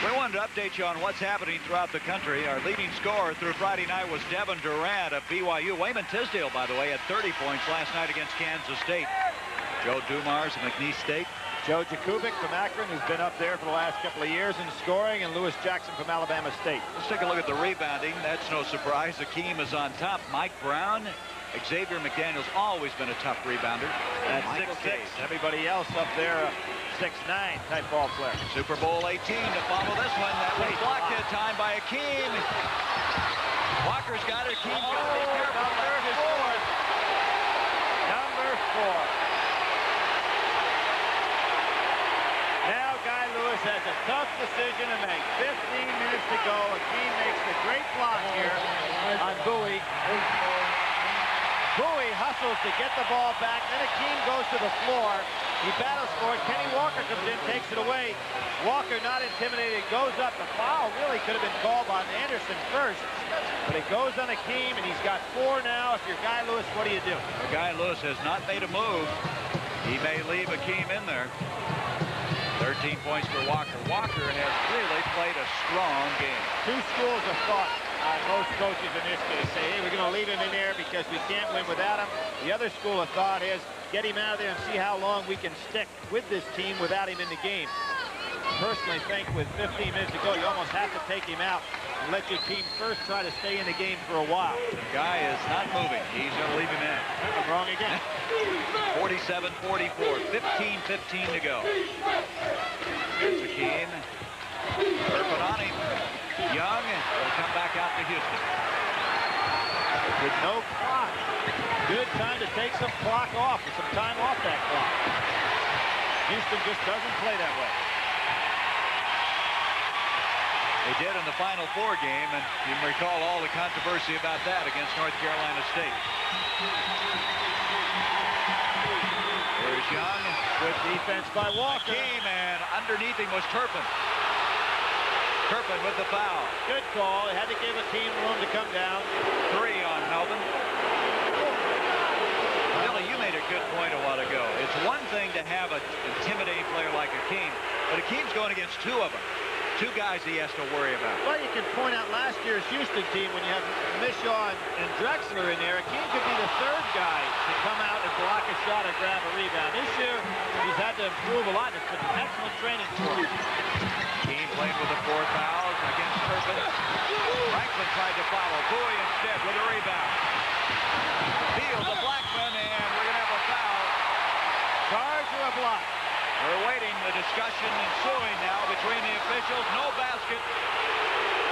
We wanted to update you on what's happening throughout the country. Our leading scorer through Friday night was Devin Durant of BYU. Wayman Tisdale, by the way, had 30 points last night against Kansas State. Joe Dumars of McNeese State.
Joe Jakubik from Akron, who's been up there for the last couple of years in scoring, and Lewis Jackson from Alabama State.
Let's take a look at the rebounding. That's no surprise. Hakeem is on top. Mike Brown, Xavier McDaniel's always been a tough rebounder.
That's 6'6". Everybody else up there, 6'9" type ball player.
Super Bowl 18 to follow this one. That was blocked at time by Hakeem. Walker's got it. Hakeem's got to be careful.
Number 4. Now Guy Lewis has a tough decision to make. 15 minutes to go. Hakeem makes the great block here on Bowie. Bowie hustles to get the ball back. Then Hakeem goes to the floor. He battles for it. Kenny Walker comes in, takes it away. Walker, not intimidated, goes up. The foul really could have been called on Anderson first. But it goes on Hakeem, and he's got 4 now. If you're Guy Lewis, what do you do?
Well, Guy Lewis has not made a move. He may leave Hakeem in there. 13 points for Walker. Walker has really played a strong game.
2 schools of thought on most coaches in this case. Say, hey, we're going to leave him in there because we can't win without him. The other school of thought is get him out of there and see how long we can stick with this team without him in the game. Personally think with 15 minutes to go, you almost have to take him out and let your team first try to stay in the game for a while.
The guy is not moving. He's going to leave him in.
I'm wrong again.
47-44, 15-15 to go. Here's Hakeem. Turpin on him. Young will come back out to Houston.
With no clock. Good time to take some clock off, or some time off that clock. Houston just doesn't play that way.
They did in the Final Four game, and you can recall all the controversy about that against North Carolina State. There's Young.
Good defense by Walker.
Hakeem, and underneath him was Turpin. Turpin with the foul.
Good call. He had to give a team room to come down.
3 on Melvin. Billy, you made a good point a while ago. It's one thing to have an intimidating player like Hakeem, but Hakeem's going against 2 of them. 2 guys he has to worry about.
Well, you can point out last year's Houston team when you have Mishaw and Drexler in there. Hakeem could be the 3rd guy to come out and block a shot or grab a rebound. This year, he's had to improve a lot. It's been an excellent training for him.
Keene playing with the 4 fouls against Turpin. Franklin tried to follow. Bowie instead with a rebound. Field to Blackman, and we're going to have a foul.
Charge or a block?
We're waiting. The discussion ensuing now between the officials. No basket.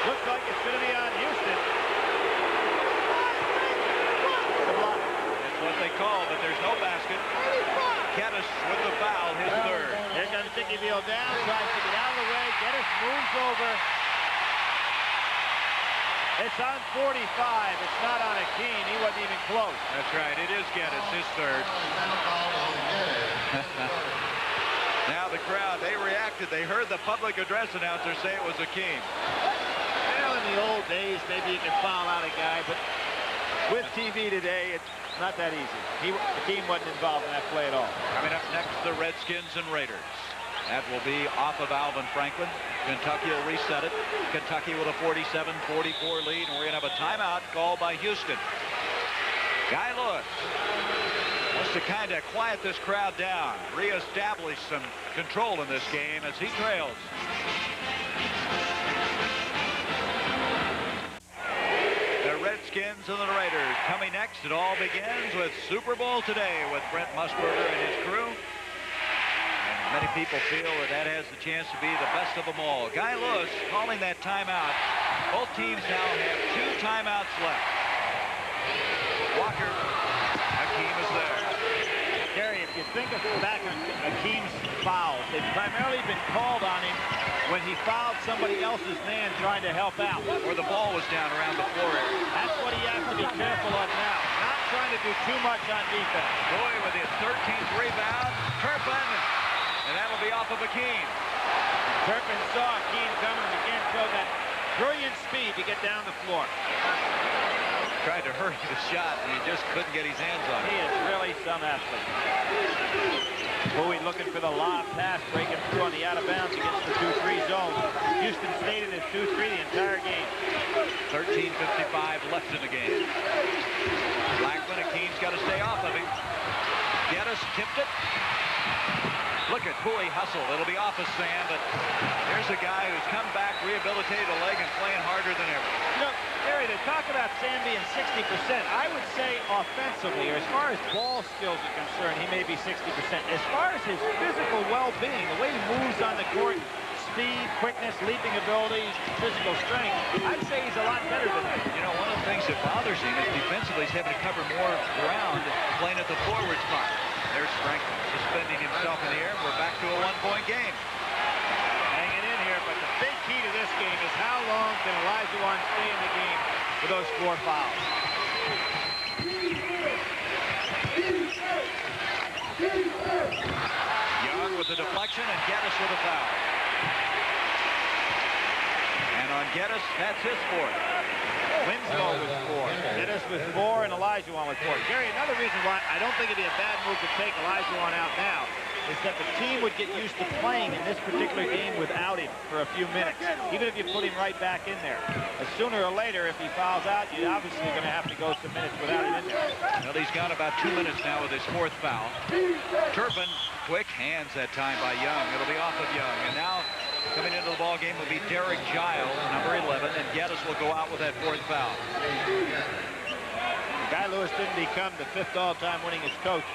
Looks like it's going to be on Houston.
That's what they call, but there's no basket. Geddes with the foul, his third.
Here comes Dickeyville down, tries to get out of the way. Geddes moves over. It's on 45. It's not on Keene. He wasn't even close.
That's right. It is Geddes, his third. Now the crowd, they reacted. They heard the public address announcer say it was a Keene.
Well, in the old days, maybe you can foul out a guy, but with TV today, it's not that easy. Keene wasn't involved in that play at all.
Coming up next, the Redskins and Raiders. That will be off of Alvin Franklin. Kentucky will reset it. Kentucky with a 47-44 lead, and we're going to have a timeout called by Houston. Guy Lewis wants to kind of quiet this crowd down, reestablish some control in this game as he trails. The Redskins and the Raiders coming next. It all begins with Super Bowl today with Brent Musburger and his crew. And many people feel that that has the chance to be the best of them all. Guy Lewis calling that timeout. Both teams now have 2 timeouts left. Walker, Hakeem is there.
Gary, if you think of back on Hakeem's fouls, they've primarily been called on him when he fouled somebody else's man trying to help out.
Or the ball was down around the floor area.
That's what he has to be careful of now. Not trying to do too much on defense.
Bowie with his 13th rebound. Turpin, and that'll be off of Hakeem.
Turpin saw Keene coming and again showed that brilliant speed to get down the floor.
Tried to hurry the shot, and he just couldn't get his hands on
He
it.
is really some athlete. Bowie looking for the lob pass, breaking through on the out of bounds against the 2-3 zone. Houston stayed in his 2-3 the entire game.
13:55 left in the game. Blackman, Keane's got to stay off of him. Geddes tipped it. Look at Bowie hustle. It'll be off of Sam, but there's a guy who's come back, rehabilitated a leg, and playing harder than ever.
You know, Gary, they talk about Sam being 60%. I would say offensively, or as far as ball skills are concerned, he may be 60%. As far as his physical well-being, the way he moves on the court, speed, quickness, leaping abilities, physical strength, I'd say he's a lot better than that.
You know, one of the things that bothers him is defensively he's having to cover more ground playing at the forward spot. There's Franklin suspending himself in the air. We're back to a 1-point game.
Hanging in here, but the big key to this game is how long can Olajuwon stay in the game with those 4 fouls.
Young with the deflection and Geddes with a foul. And on Geddes, that's his 4th.
Winslow with 4. Geddes with 4 and Olajuwon with 4. Gary, another reason why I don't think it'd be a bad move to take Olajuwon out now is that the team would get used to playing in this particular game without him for a few minutes, even if you put him right back in there. Sooner or later, if he fouls out, you're obviously going to have to go some minutes without him in there.
Well, he's got about 2 minutes now with his 4th foul. Turpin, quick hands that time by Young. It'll be off of Young. And now coming into the ball game will be Derek Giles, number 11, and Geddes will go out with that 4th foul.
Guy Lewis didn't become the 5th all-time winningest coach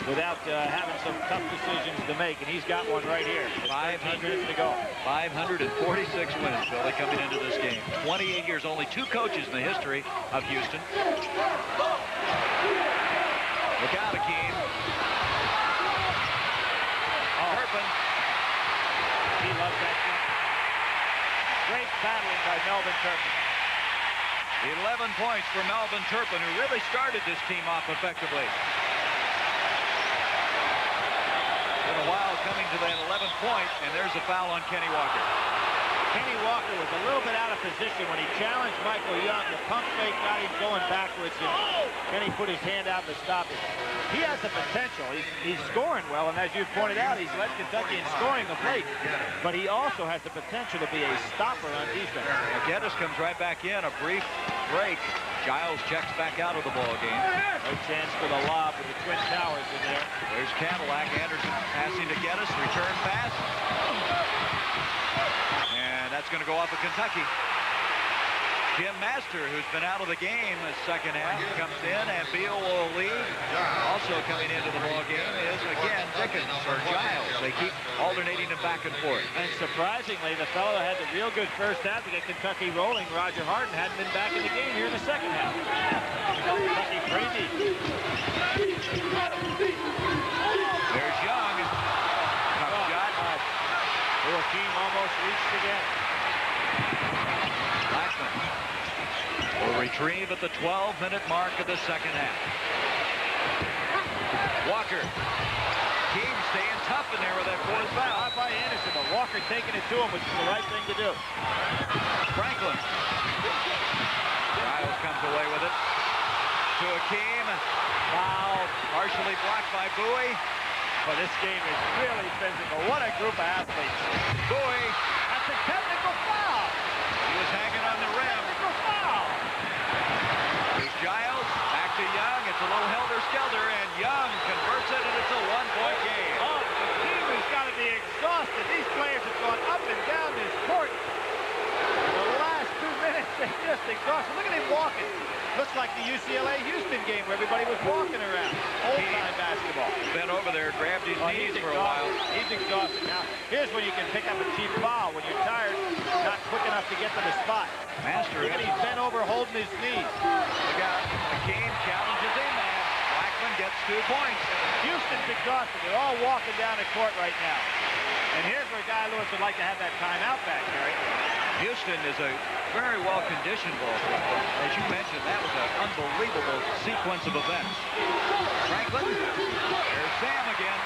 without having some tough decisions to make, and he's got one right here. 500 minutes to go.
546 wins, Billy, coming into this game. 28 years, only 2 coaches in the history of Houston. Look out, Hakeem. Turpin.
He loves that jump. Great battling by Melvin Turpin.
11 points for Melvin Turpin, who really started this team off effectively. Been a while coming to that 11th point, and there's a foul on Kenny Walker.
Kenny Walker was a little bit out of position when he challenged Michael Young. The pump fake got him going backwards, and Kenny put his hand out to stop it. He has the potential. He's scoring well, and as you pointed out, he's led Kentucky in scoring the plate. But he also has the potential to be a stopper on defense.
Geddes comes right back in. A brief break. Giles checks back out of the ball game.
No chance for the lob with the Twin Towers in there.
There's Cadillac. Anderson passing to Geddes. Return pass. And that's going to go off of Kentucky. Jim Master, who's been out of the game the second half, comes in, and Beal will lead. Also coming into the ball game is, again, Dickens or Giles. They keep alternating them back and forth.
And surprisingly, the fellow that had the real good first half to get Kentucky rolling, Roger Harden, hadn't been back in the game here in the second half. Kentucky pretty deep.
There's Young. Tough shot.
Joakim almost reached again.
Blackman will retrieve at the 12-minute mark of the second half. Walker. Keene staying tough in there with that fourth foul.
Not by Anderson, but Walker taking it to him, which is the right thing to do.
Franklin. Giles comes away with it. To Akeem. Foul partially blocked by Bowie.
Well, this game is really physical. What a group of athletes.
Bowie.
That's a technical foul.
He was hanging on the rim.
Technical foul.
Here's Giles. Back to Young. It's a little helter-skelter, and Young converts it, and it's a one-point game.
Oh, the team has got to be exhausted. These players have gone up and down this court. The last 2 minutes, they're just exhausted. Look at him walking. Looks like the UCLA-Houston game where everybody was walking around. Old-time basketball.
Bent over there, grabbed his knees for a while.
He's exhausted. Now, here's when you can pick up a cheap foul. When you're tired, not quick enough to get to the spot.
Master.
Look at he's bent over holding his knees.
Look out. Akeem challenges in man. Blackman gets 2 points.
Houston's exhausted. They're all walking down the court right now. And here's where Guy Lewis would like to have that timeout back, Gary.
Houston is a very well-conditioned ball club. As you mentioned, that was an unbelievable sequence of events. Franklin, there's Sam again.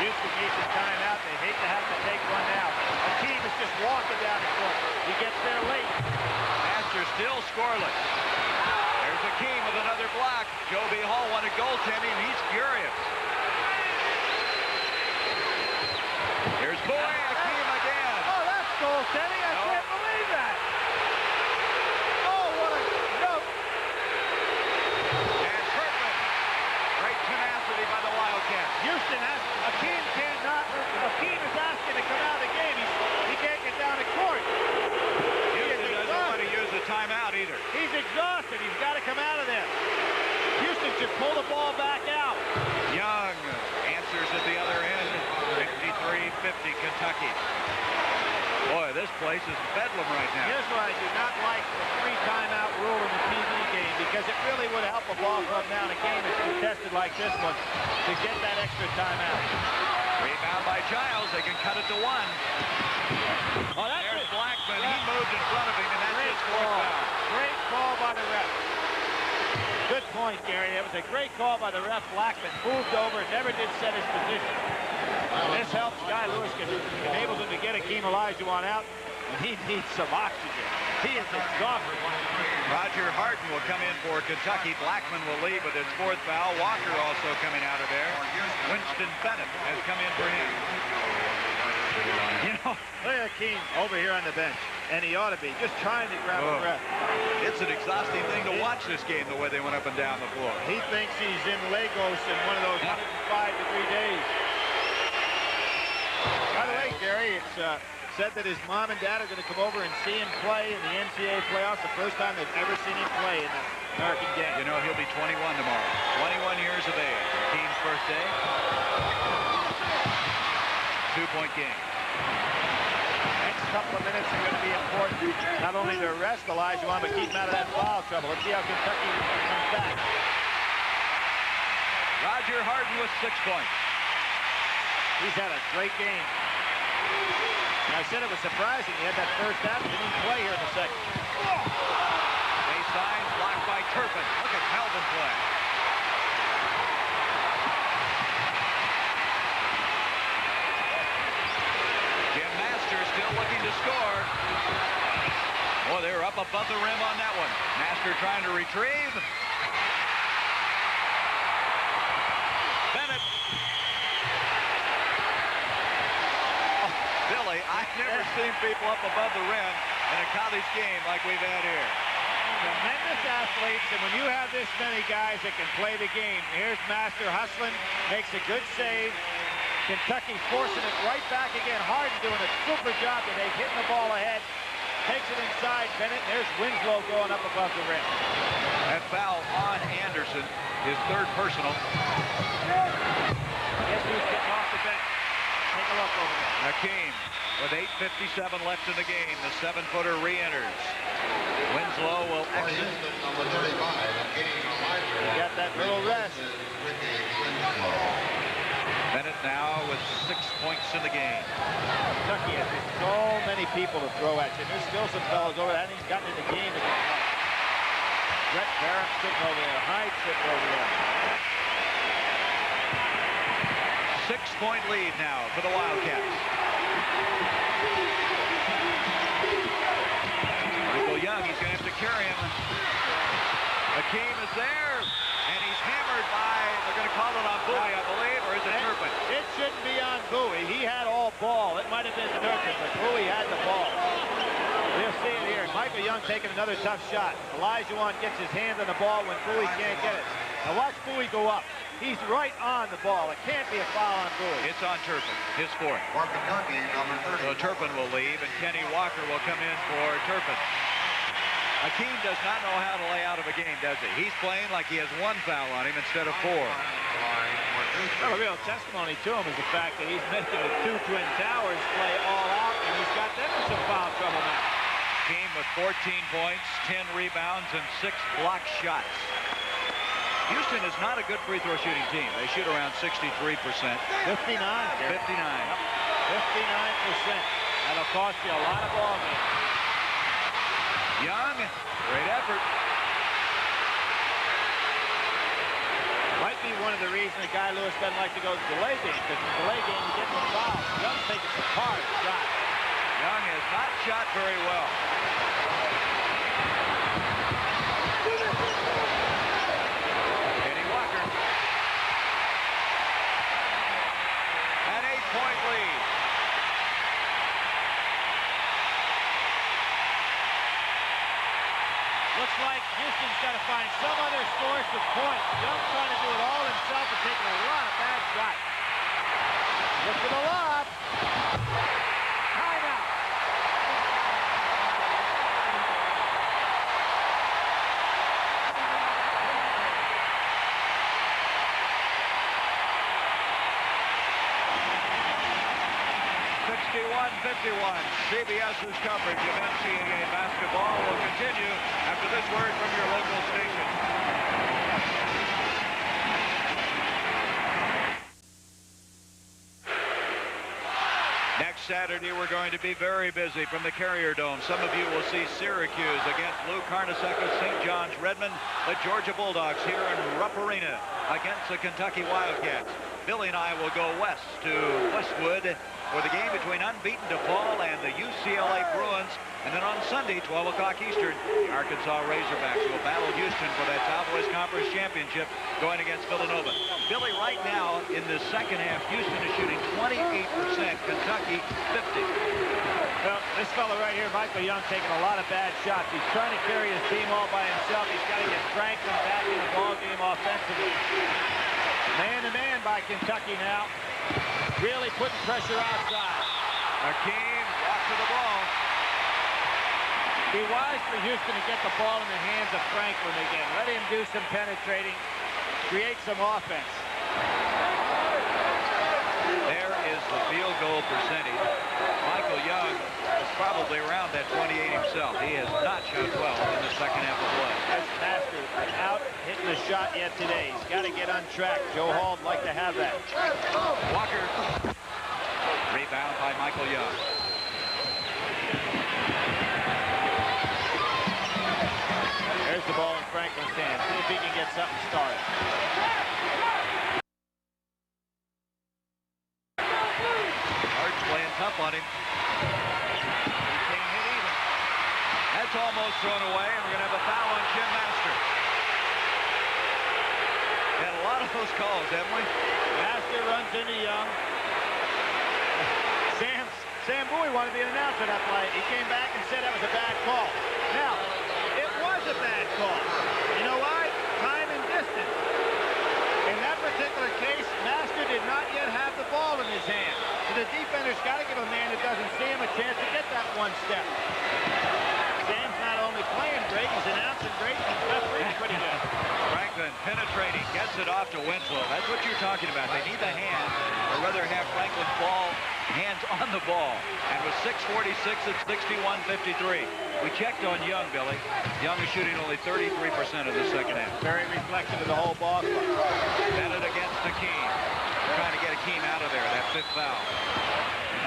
Houston needs a timeout. They hate to have to take one now. Akeem is just walking down the court. He gets there late.
Master still scoreless. There's Akeem with another block. Joe B. Hall wanted goaltending. He's furious. Here's Bowie. Akeem again.
Oh, that's goaltending. I can't believe that. Oh, what a joke.
And Kirkman. Great tenacity by the Wildcats.
Houston has, Akeem cannot, Akeem is asking to come out of the game. He can't get down the court.
Houston doesn't want to use the timeout either.
He's exhausted. He's got to come out of there. Houston should pull the ball back out.
Young answers at the other end. 53-50 Kentucky. Boy, this place is bedlam right now.
Here's why I do not like the 3 timeout rule in the TV game, because it really would help a ball club down a game that's contested like this one to get that extra timeout.
Rebound by Giles. They can cut it to 1.
Oh,
there's Blackman. He moved in front of him, and that's his fourth foul.
Great call by the ref. Good point, Gary. It was a great call by the ref. Blackman moved over, never did set his position. This helps Guy Lewis, enables him to get Akeem Olajuwon out, and he needs some oxygen. He is exhausted.
Roger Harden will come in for Kentucky. Blackman will lead with his 4th foul. Walker also coming out of there. Winston Bennett has come in for him.
You know, look at Akeem over here on the bench, and he ought to be just trying to grab a breath.
It's an exhausting thing to watch this game, the way they went up and down the floor.
He thinks he's in Lagos in one of those 105-degree days. By the way, Gary, it's said that his mom and dad are going to come over and see him play in the NCAA playoffs, the first time they've ever seen him play in the American game.
You know, he'll be 21 tomorrow. 21 years of age. Team's first day. 2-point game.
Next couple of minutes are going to be important, not only to arrest Olajuwon, but keep him out of that foul trouble. Let's see how Kentucky comes back.
Roger Harden with 6 points.
He's had a great game. And I said it was surprising. He had that first half, didn't even play here in the second.
Baseline blocked by Turpin. Look at Melvin play. Jim Master still looking to score.
up above the rim on that one. Master trying to retrieve. Bennett. Oh, Billy, I've never seen people up above the rim in a college game like we've had here.
Tremendous athletes, and when you have this many guys that can play the game, here's Master hustling, makes a good save. Kentucky forcing it right back again. Harden doing a super job today, hitting the ball ahead. Takes it inside Bennett. There's Winslow going up above the rim.
That foul on Anderson, his third personal.
Guess who's getting off the bench? Take a look over there.
Hakeem with 8:57 left in the game. The 7-footer re-enters. Winslow will exit.
Number 35,
He got that little rest.
Bennett now with 6 points in the game.
Kentucky has so many people to throw at you. There's still some fellas over there. I think he's gotten in the game again. Brett Barrett sitting over there. Hyde sitting over there.
6-point lead now for the Wildcats. Michael Young, he's going to have to carry him. Hakeem is there, and he's hammered by, they're going to call it on Bowie, I believe, or is it Turpin?
It shouldn't be on Bowie. He had all ball. It might have been Turpin, but Bowie had the ball. We'll see it here. Michael Young taking another tough shot. Olajuwon gets his hand on the ball when Bowie can't get it. Now watch Bowie go up. He's right on the ball. It can't be a foul on Bowie.
It's on Turpin, his fourth.
For Kentucky, number 30.
So Turpin will leave, and Kenny Walker will come in for Turpin. Hakeem does not know how to lay out of a game, does he? He's playing like he has 1 foul on him instead of 4.
Well, a real testimony to him is the fact that he's making the 2 Twin Towers play all out, and he's got them in some foul trouble now.
Hakeem with 14 points, 10 rebounds, and 6 block shots. Houston is not a good free throw shooting team. They shoot around 63%.
59.
59.
59%. That'll cost you a lot of ball games.
Young, great effort.
Might be one of the reasons that Guy Lewis doesn't like to go to delay game, because in the delay game you get the foul. Young's taking some hard shots.
Young has not shot very well. Kenny Walker. An 8-point lead.
Looks like Houston's got to find some other source of points. Young's trying to do it all himself and taking a lot of bad shots. Look to the lob. Timeout.
CBS's coverage of NCAA basketball will continue after this word from your local station. Next Saturday, we're going to be very busy from the Carrier Dome. Some of you will see Syracuse against Lou Carnesecca, St. John's, Redmond, the Georgia Bulldogs here in Rupp Arena against the Kentucky Wildcats. Billy and I will go west to Westwood for the game between unbeaten DePaul and the UCLA Bruins. And then on Sunday, 12 o'clock Eastern, the Arkansas Razorbacks will battle Houston for that Southwest Conference Championship going against Villanova. Billy, right now in the second half, Houston is shooting 28%, Kentucky 50.
Well, this fella right here, Michael Young, taking a lot of bad shots. He's trying to carry his team all by himself. He's got to get Franklin back in the ball game offensively. Man-to-man by Kentucky now. Really putting pressure outside.
Hakeem walks to the ball.
Be wise for Houston to get the ball in the hands of Franklin again. Let him do some penetrating, create some offense.
There is the field goal percentage. Michael Young is probably around that 28 himself. He has not shot well in the second half of play.
That's Master without hitting a shot yet today. He's got to get on track. Joe Hall would like to have that.
Walker. Rebound by Michael Young.
There's the ball in Franklin's hand. See if he can get something started.
Hart's playing tough on him. He can't hit either. That's That's almost thrown away, and we're going to have a foul on Jim Master. Had a lot of those calls, haven't we?
Master runs into Young. Sam Bowie wanted to be an announcer that play. He came back and said that was a bad call. Now, it was a bad call. You know why? Time and distance. In that particular case, Master did not yet have the ball in his hand. So the defender's got to give a man that doesn't see him a chance to get that one step. Sam's not only playing great, he's announcing great, and he's refereeing pretty good.
Franklin penetrating, gets it off to Winslow. That's what you're talking about. They need the hand, or rather have Franklin's ball, hands on the ball. And with 6:46, it's 61-53. We checked on Young, Billy. Young is shooting only 33% of the second half.
Very reflective of the whole ball club.
Bennett against Akeem. Trying to get Akeem out of there, that fifth foul.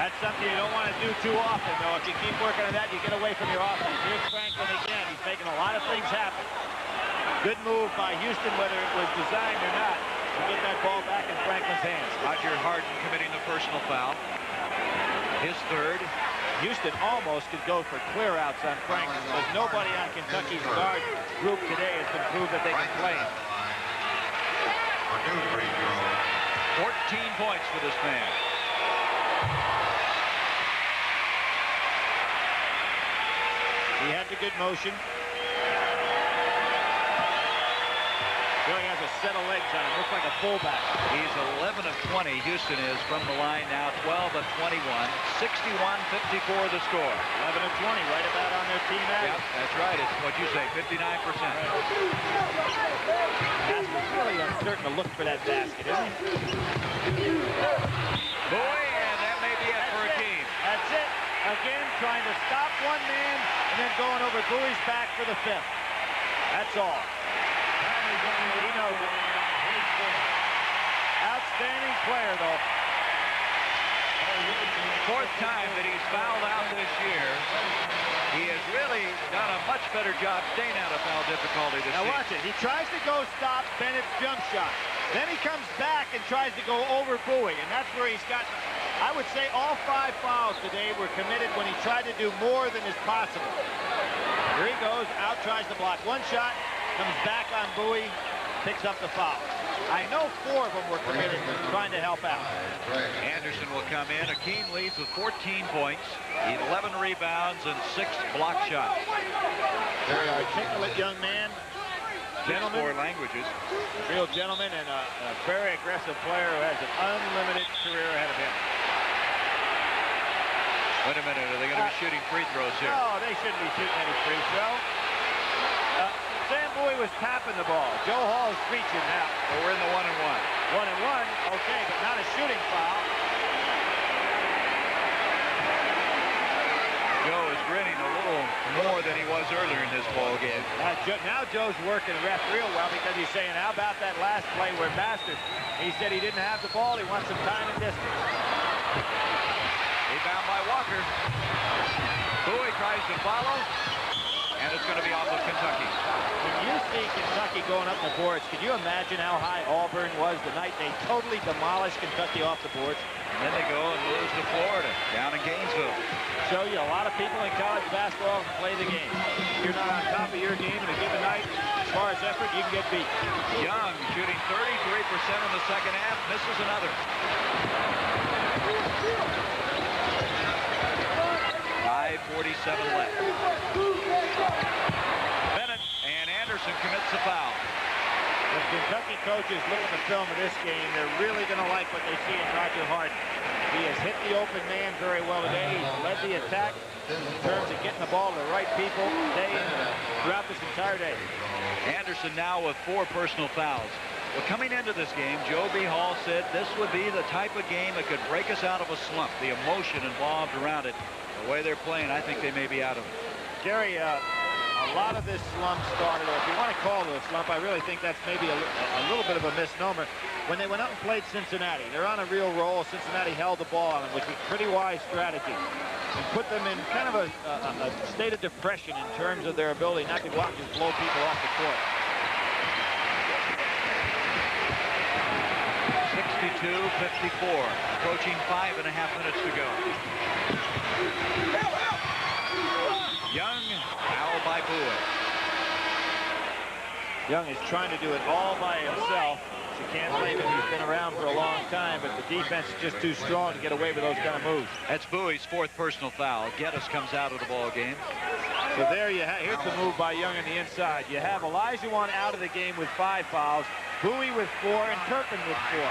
That's something you don't want to do too often, though. If you keep working on that, you get away from your offense. Here's Franklin again. He's making a lot of things happen. Good move by Houston, whether it was designed or not, to get that ball back in Franklin's hands.
Roger Harden committing the personal foul. His third.
Houston almost could go for clear-outs on Franklin because nobody on Kentucky's guard group today has been proved that they can play him.
14 points for this man.
He had the good motion. Really has a set of legs on him. Looks like a fullback.
He's 11 of 20. Houston is from the line now 12 of 21. 61-54 the score.
11 of 20, right about on their team average.
Yep, that's right. It's what you say, 59%.
Masker's really uncertain to look for that basket, isn't he?
Boy, and that may be it for Akeem.
That's it. Again, trying to stop one man and then going over Bowie's back for the fifth. That's all. He knows it. Outstanding player, though.
Fourth time that he's fouled out this year. He has really done a much better job staying out of foul difficulty this season.
Now watch it. He tries to go stop Bennett's jump shot. Then he comes back and tries to go over Bowie, and that's where he's got, I would say all 5 fouls today were committed when he tried to do more than is possible. Here he goes, out, tries to block one shot, comes back on Bowie, picks up the foul. I know 4 of them were committed trying to help out.
Anderson will come in. Akeem leads with 14 points, 11 rebounds, and 6 block shots.
Very articulate young man. Gentleman.
4 languages.
Real gentleman and a very aggressive player who has an unlimited career ahead of him.
Wait a minute, are they going to be shooting free throws here?
No, they shouldn't be shooting any free throw. Sam Bowie was tapping the ball. Joe Hall is reaching now.
Well, we're in the 1-1.
1-1, okay, but not a shooting foul.
Joe is grinning a little more than he was earlier in this ball game.
Now Joe's working ref real well because he's saying, how about that last play where Masters, he said he didn't have the ball, he wants some time and distance.
Rebound by Walker. Bowie tries to follow, and it's going to be off of Kentucky.
When you see Kentucky going up the boards, can you imagine how high Auburn was the night they totally demolished Kentucky off the boards?
And then they go and lose to Florida, down in Gainesville.
Show you a lot of people in college basketball can play the game. If you're not on top of your game in a given night, as far as effort, you can get beat.
Young shooting 33% in the second half, misses another. 5:47 left. Bennett and Anderson commits the foul.
If Kentucky coaches look at the film of this game, they're really going to like what they see in Roger Harden. He has hit the open man very well today. He's led the attack in terms of getting the ball to the right people today and throughout this entire day.
Anderson now with 4 personal fouls. Well, coming into this game, Joe B. Hall said this would be the type of game that could break us out of a slump. The emotion involved around it. The way they're playing, I think they may be out of it.
Gary, a lot of this slump started, or if you want to call it a slump, I really think that's maybe a little bit of a misnomer. When they went out and played Cincinnati, they're on a real roll. Cincinnati held the ball on them, which was pretty wise strategy, and put them in kind of a state of depression in terms of their ability not to go out and just blow people off the court.
62-54, approaching 5.5 minutes to go. Young fouled by Bowie.
Young is trying to do it all by himself. You can't blame him. He's been around for a long time, but the defense is just too strong to get away with those kind of moves.
That's Bowie's 4th personal foul. Geddes comes out of the ball game.
So there you have, here's the move by Young on the inside. You have Olajuwon out of the game with 5 fouls, Bowie with 4, and Turpin with 4.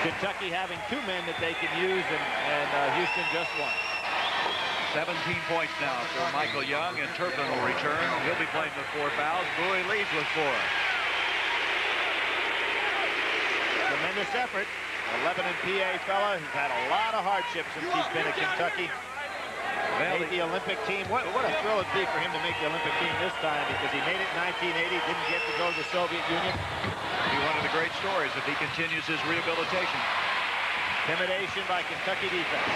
Kentucky having 2 men that they can use, and Houston just 1.
17 points now for Michael Young, and Turpin will return. He'll be playing with 4 fouls. Bowie leads with 4.
Tremendous effort. 11 and PA fella who's had a lot of hardships since he's been at Kentucky. Made the Olympic team. What a thrill it'd be for him to make the Olympic team this time, because he made it in 1980, didn't get to go to the Soviet Union.
Be one of the great stories if he continues his rehabilitation.
Intimidation by Kentucky defense.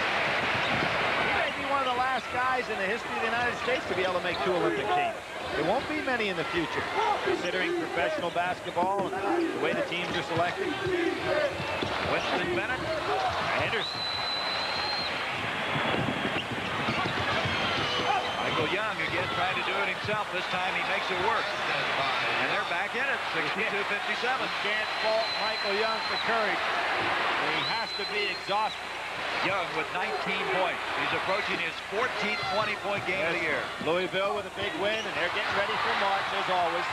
He may be one of the last guys in the history of the United States to be able to make 2 Olympic teams. There won't be many in the future, considering professional basketball and the way the teams are selected.
Winston Bennett.
Anderson.
Michael Young again trying to do it himself. This time he makes it work. And they're back in it, 62-57.
Can't fault Michael Young for courage. He has to be exhausted.
Young with 19 points. He's approaching his 14th 20-point game of the year.
Louisville with a big win, and they're getting ready for March, as always.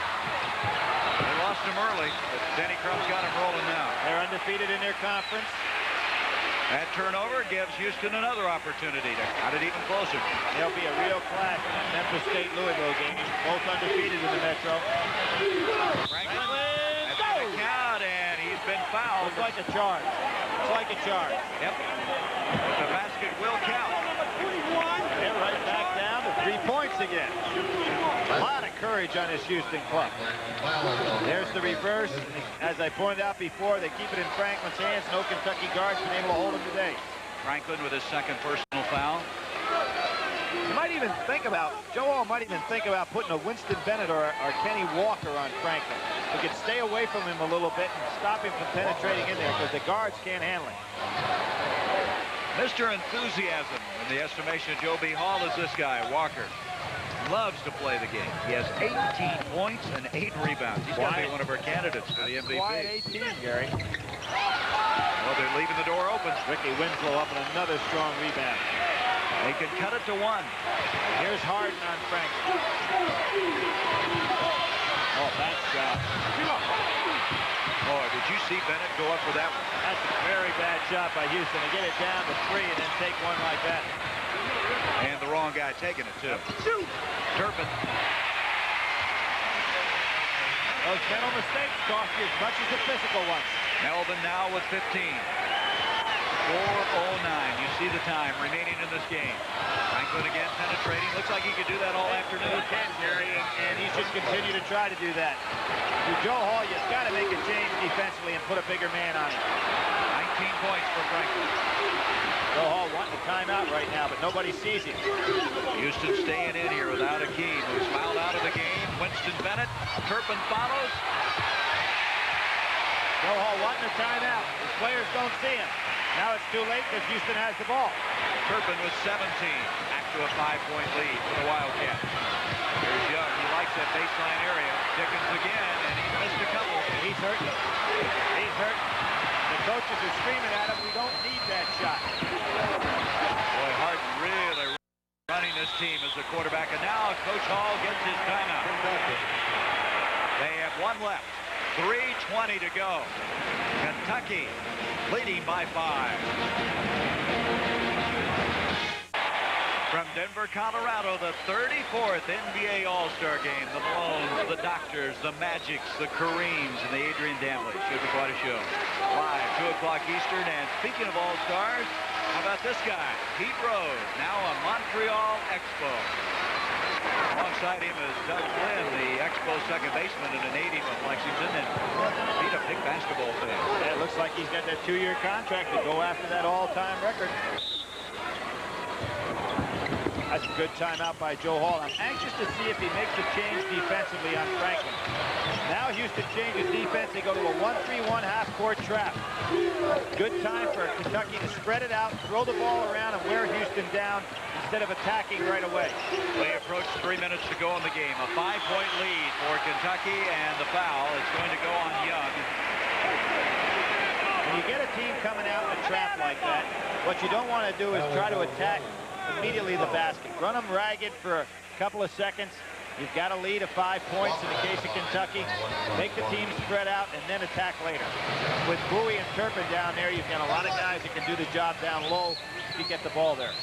They lost him early, but Denny Crum's got him rolling now.
They're undefeated in their conference.
That turnover gives Houston another opportunity to cut it even closer.
There'll be a real clash in that Memphis State-Louisville game. Both undefeated in the Metro.
Franklin, that's going to count, and he's been fouled.
It's like a charge. It's like a charge.
Yep. But the basket will count.
They're right back down to 3 points again. A lot of courage on this Houston club. There's the reverse. As I pointed out before, they keep it in Franklin's hands. No Kentucky guard's been able to hold him today.
Franklin with his 2nd personal foul.
You might even think about, Joe Hall might even think about putting a Winston Bennett or Kenny Walker on Franklin. He could stay away from him a little bit and stop him from penetrating in there, because the guards can't handle him.
Mr. Enthusiasm, in the estimation of Joe B. Hall, is this guy, Walker. Loves to play the game. He has 18 points and 8 rebounds. He's got to be one of our candidates for the MVP.
Wide 18, Gary.
Well, they're leaving the door open.
Ricky Winslow up with another strong rebound.
They can cut it to 1.
Here's Harden on Franklin. Oh, bad shot.
Boy, did you see Bennett go up for that one?
That's a very bad shot by Houston to get it down to 3 and then take one like that.
And the wrong guy taking it, too. Turpin.
Those mental mistakes cost you as much as the physical ones.
Melvin now with 15. 4:09. You see the time remaining in this game. Franklin again penetrating. Looks like he could do that all afternoon.
He can, Gary, and he should continue to try to do that. To Joe Hall, you've got to make a change defensively and put a bigger man on him.
19 points for Franklin.
Joe Hall wanting a timeout right now, but nobody sees him.
Houston staying in here without a key. Who's fouled out of the game. Winston Bennett. Turpin follows.
Joe Hall wanting a timeout. His players don't see him. Now it's too late because Houston has the ball.
Turpin with 17. Back to a 5-point lead for the Wildcats. Here's Young. He likes that baseline area. Dickens again, and he's missed a couple.
He's hurting. He's hurting. The coaches are screaming at him, we don't need that shot.
Boy, Harden really running this team as the quarterback. And now Coach Hall gets his timeout. They have 1 left. 3:20 to go. Kentucky leading by 5. From Denver, Colorado, the 34th NBA All-Star Game. The Malones, the Doctors, the Magics, the Kareems, and the Adrian Dantley. Should be quite a show. Live, 2 o'clock Eastern. And speaking of All-Stars, how about this guy? Pete Rose, now a Montreal Expo. Alongside him is Doug Flynn, the Expo second baseman and a native of Lexington, and he's a big basketball fan.
Yeah, it looks like he's got that 2-year contract to go after that all-time record. That's a good timeout by Joe Hall. I'm anxious to see if he makes a change defensively on Franklin. Now Houston changes defense. They go to a 1-3-1 half-court trap. Good time for Kentucky to spread it out, throw the ball around, and wear Houston down, and instead of attacking right away.
We approach 3 minutes to go in the game. A 5-point lead for Kentucky, and the foul is going to go on Young.
When you get a team coming out in a trap like that, what you don't want to do is try to attack immediately the basket. Run them ragged for a couple of seconds. You've got a lead of 5 points in the case of Kentucky. Make the team spread out and then attack later. With Bowie and Turpin down there, you've got a lot of guys that can do the job down low if you get the ball there.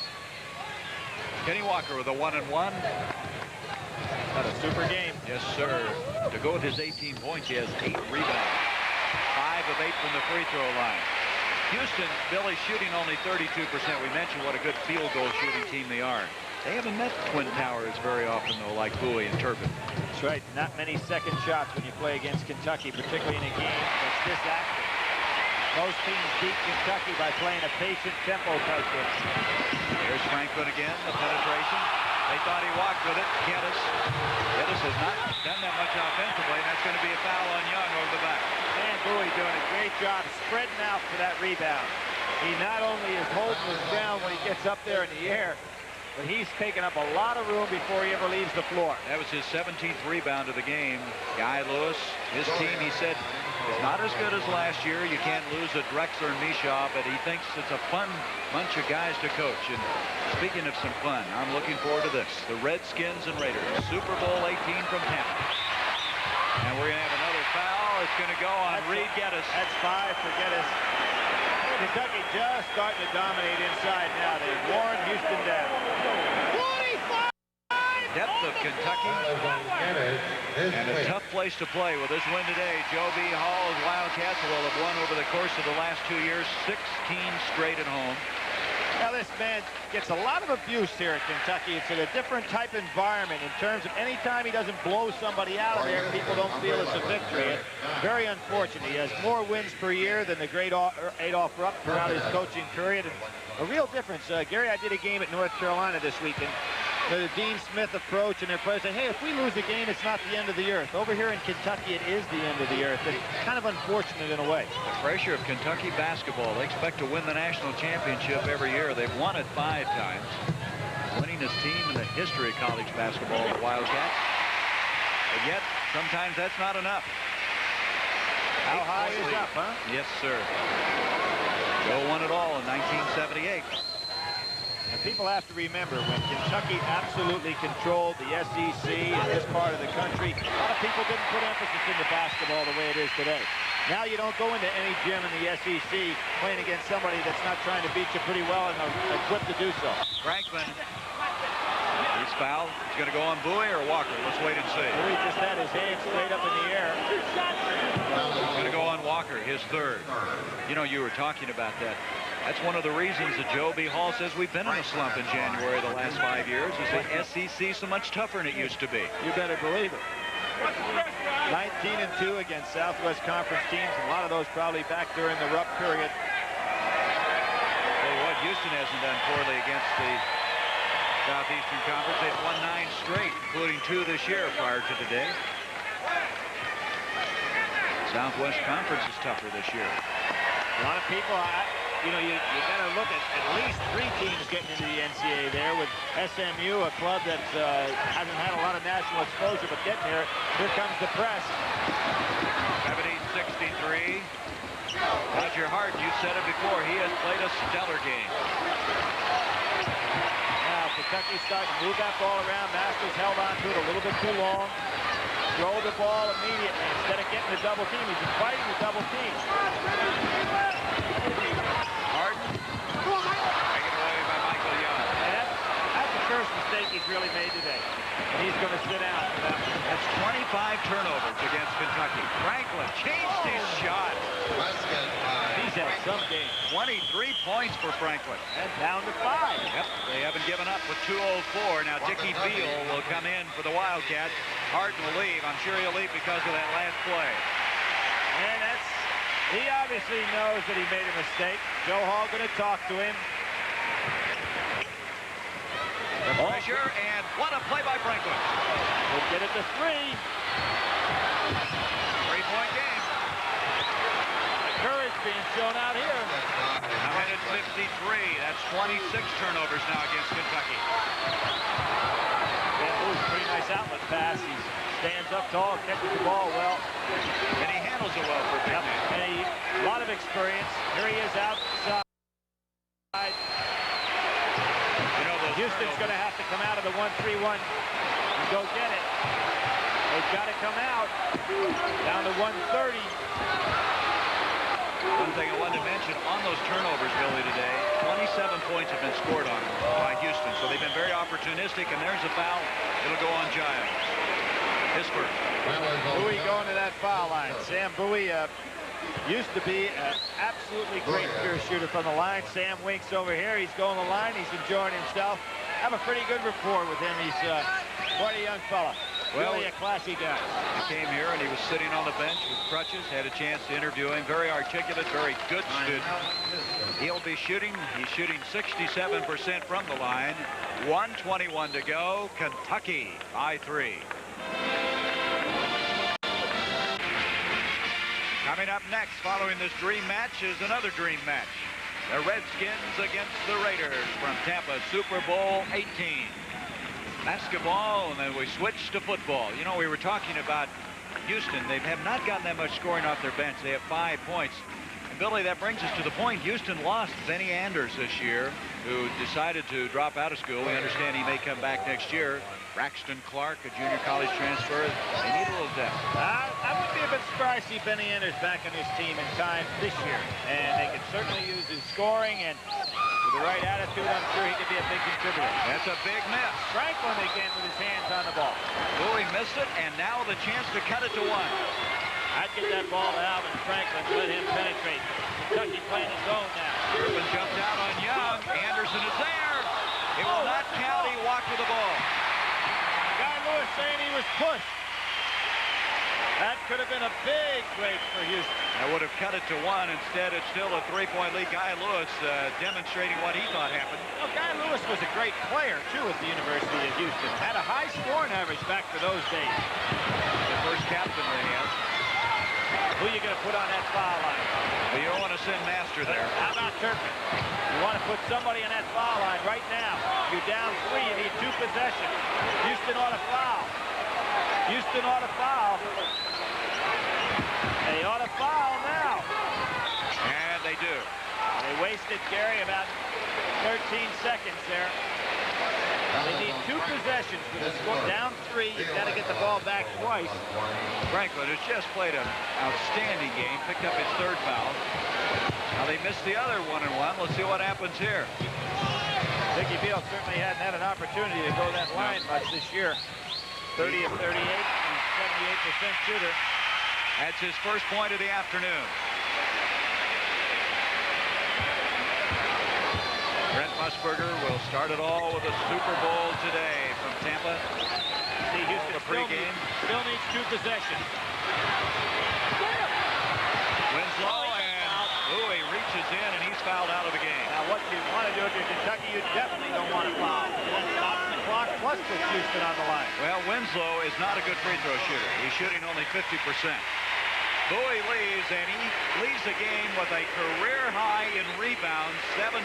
Kenny Walker with a 1-and-1.
Not a super game.
Yes, sir. To go with his 18 points, he has 8 rebounds. 5 of 8 from the free throw line. Houston, Billy, shooting only 32%. We mentioned what a good field goal shooting team they are. They haven't met Twin Towers very often, though, like Bowie and Turpin.
That's right. Not many second shots when you play against Kentucky, particularly in a game that's this active. Most teams beat Kentucky by playing a patient tempo type game.
There's Franklin again, the penetration. They thought he walked with it. Geddes has not done that much offensively, and that's going to be a foul on Young over the back.
And Bowie doing a great job spreading out for that rebound. He not only is holding his ground when he gets up there in the air, but he's taken up a lot of room before he ever leaves the floor.
That was his 17th rebound of the game. Guy Lewis, his team, he said, is not as good as last year. You can't lose a Drexler and Mishaw, but he thinks it's a fun bunch of guys to coach. And speaking of some fun, I'm looking forward to this. The Redskins and Raiders, Super Bowl 18 from Tampa. And we're going to have another foul. It's going to go on Reed Geddes.
That's 5 for Geddes. Kentucky just starting to dominate inside now. They've worn Houston down.
25!
Depth of Kentucky. And a tough place to play with this win today. Joe B. Hall's Wildcats will have won over the course of the last 2 years 16 straight at home.
Now this man gets a lot of abuse here at Kentucky. It's in a different type environment in terms of any time he doesn't blow somebody out of there, people don't feel it's a victory. And very unfortunate. He has more wins per year than the great Adolph Rupp throughout his coaching period. And a real difference. Gary, I did a game at North Carolina this weekend. The Dean Smith approach, and their players say, hey, if we lose a game, it's not the end of the earth. Over here in Kentucky, it is the end of the earth. It's kind of unfortunate in a way.
The pressure of Kentucky basketball. They expect to win the national championship every year. They've won it 5 times. Winningest team in the history of college basketball, the Wildcats. But yet, sometimes that's not enough.
How high is up, huh?
Yes, sir. Joe won it all in 1978.
And people have to remember, when Kentucky absolutely controlled the SEC in this part of the country, a lot of people didn't put emphasis into basketball the way it is today. Now you don't go into any gym in the SEC playing against somebody that's not trying to beat you pretty well and equipped to do so.
Franklin, he's fouled. He's going to go on Bowie or Walker. Let's wait and see.
Bowie just had his hands straight up in the air.
He's going to go on Walker, his 3rd. You know, you were talking about that. That's one of the reasons that Joe B. Hall says we've been in a slump in January the last 5 years. He said SEC so much tougher than it used to be.
You better believe it. 19-2 against Southwest Conference teams. A lot of those probably back during the Rupp period.
Tell you what, Houston hasn't done poorly against the Southeastern Conference. They've won 9 straight, including 2 this year prior to today. Southwest Conference is tougher this year.
A lot of people, you know, you got to look at least 3 teams getting into the NCAA there, with SMU, a club that hasn't had a lot of national exposure, but getting there. Here comes the press.
70-63. Roger Hart, you said it before, he has played a stellar game.
Now Kentucky's starting to move that ball around. Masters held on to it a little bit too long. Throw the ball immediately instead of getting the double team. He's been fighting the double team.
Harden, taken away by Michael Young.
And that's the first mistake he's really made today. And he's going to sit down for that one.
That's 25 turnovers against Kentucky. Franklin changed his shot.
He's had some games.
23 points for Franklin.
And down to 5.
Yep, they haven't given up with 2:04. Now Dickie Beal will come in for the Wildcats. Harden will leave. I'm sure he'll leave because of that last play.
And he obviously knows that he made a mistake. Joe Hall going to talk to him.
The pressure, and what a play by Franklin.
We'll get it to 3.
3-point game.
The courage being shown out here.
A minute 53. That's That's 26 turnovers now against Kentucky.
Yeah, pretty nice outlet pass. He stands up tall, catches the ball well.
And he handles it well for a big man.
And a lot of experience. Here he is outside.
You know,
Houston's going to have to come out of the 1-3-1 and go get it. They've got to come out. Down to 130.
One thing I wanted to mention on those turnovers, Billy, today, 27 points have been scored on by Houston. So they've been very opportunistic, and there's a foul. It'll go on Giles. His first.
Bowie going to that foul line. Sam Bowie used to be an absolutely great pure shooter from the line. Sam Winks over here. He's going the line. He's enjoying himself. Have a pretty good rapport with him. He's quite a young fella.
Well,
really a classy guy.
He came here and he was sitting on the bench with crutches. Had a chance to interview him. Very articulate, very good student. He'll be shooting. He's shooting 67% from the line. 1:21 to go. Kentucky by 3. Coming up next, following this dream match, is another dream match. The Redskins against the Raiders from Tampa, Super Bowl 18. Basketball, and then we switch to football. You know, we were talking about Houston. They have not gotten that much scoring off their bench. They have 5 points. And Billy, that brings us to the point. Houston lost Benny Anders this year, who decided to drop out of school. We understand he may come back next year. Braxton Clark, a junior college transfer. They need a little depth.
I would be a bit surprised to see Benny Anders back on his team in time this year. And they could certainly use his scoring, and with the right attitude, I'm sure he could be a big contributor.
That's a big miss.
Franklin again with his hands on the ball.
Bowie missed it, and now the chance to cut it to 1.
I'd get that ball to Alvin Franklin, let him penetrate. Kentucky playing his own now.
Turpin jumped out on Young. Anderson is there. It will not count. He walked with the ball.
Guy Lewis saying he was pushed. That could have been a big break for Houston.
That would have cut it to 1. Instead, it's still a 3-point lead. Guy Lewis demonstrating what he thought happened.
Well, Guy Lewis was a great player, too, at the University of Houston. Had a high scoring average back to those days.
The first captain they had.
Who are you going to put on that foul line?
Well, you don't want to send Master there.
How about Turpin? You want to put somebody on that foul line right now. You're down 3. You need 2 possessions. Houston ought to foul. Houston ought to foul. They ought to foul now.
And they do.
They wasted, Gary, about 13 seconds there. They need 2 possessions for the score. Down 3, you've got to get the ball back twice.
Franklin has just played an outstanding game. Picked up his 3rd foul. Now they missed the other 1-and-1. Let's see what happens here.
Dickie Beal certainly hadn't had an opportunity to go that line much this year. 30 of 38, and 78% shooter.
That's his first point of the afternoon. Brent Musburger will start it all with a Super Bowl today from Tampa.
See, Houston still needs 2 possessions.
Winslow, and Bowie reaches in, and he's fouled out of the game.
Now, what you want to do if you're Kentucky, you definitely don't want to foul. Stop the clock, plus with Houston on the line.
Well, Winslow is not a good free throw shooter. He's shooting only 50%. Bowie leads, and he leads the game with a career high in rebounds, 17.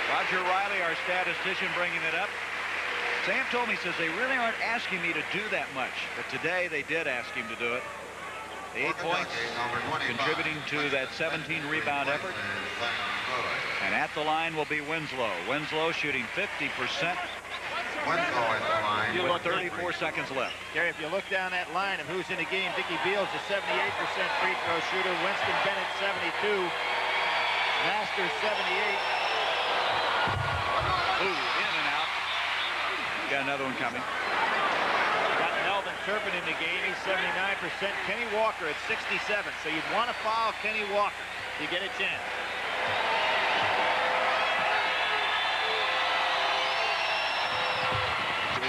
Roger Riley, our statistician, bringing it up. Sam told me, he says, they really aren't asking me to do that much. But today, they did ask him to do it. The 8 points, contributing to that 17-rebound effort. And at the line will be Winslow. Winslow shooting 50%.
Winslow at the line.
With 34 seconds left.
Gary, if you look down that line of who's in the game, Dickie Beal's a 78% free throw shooter. Winston Bennett, 72. Masters, 78.
Ooh, in and out. Got another one coming.
Got Melvin Turpin in the game. He's 79%. Kenny Walker at 67. So you'd want to foul Kenny Walker. You get a chance.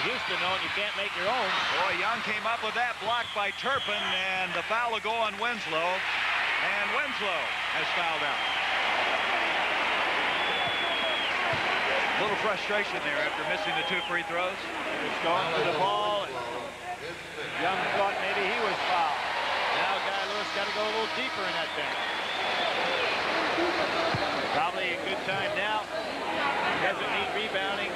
Houston, knowing you can't make your own.
Boy, Young came up with that block by Turpin, and the foul will go on Winslow. And Winslow has fouled out. A little frustration there after missing the 2 free throws.
It's going to the ball. Young thought maybe he was fouled. Now Guy Lewis got to go a little deeper in that bench. Probably a good time now rebounding.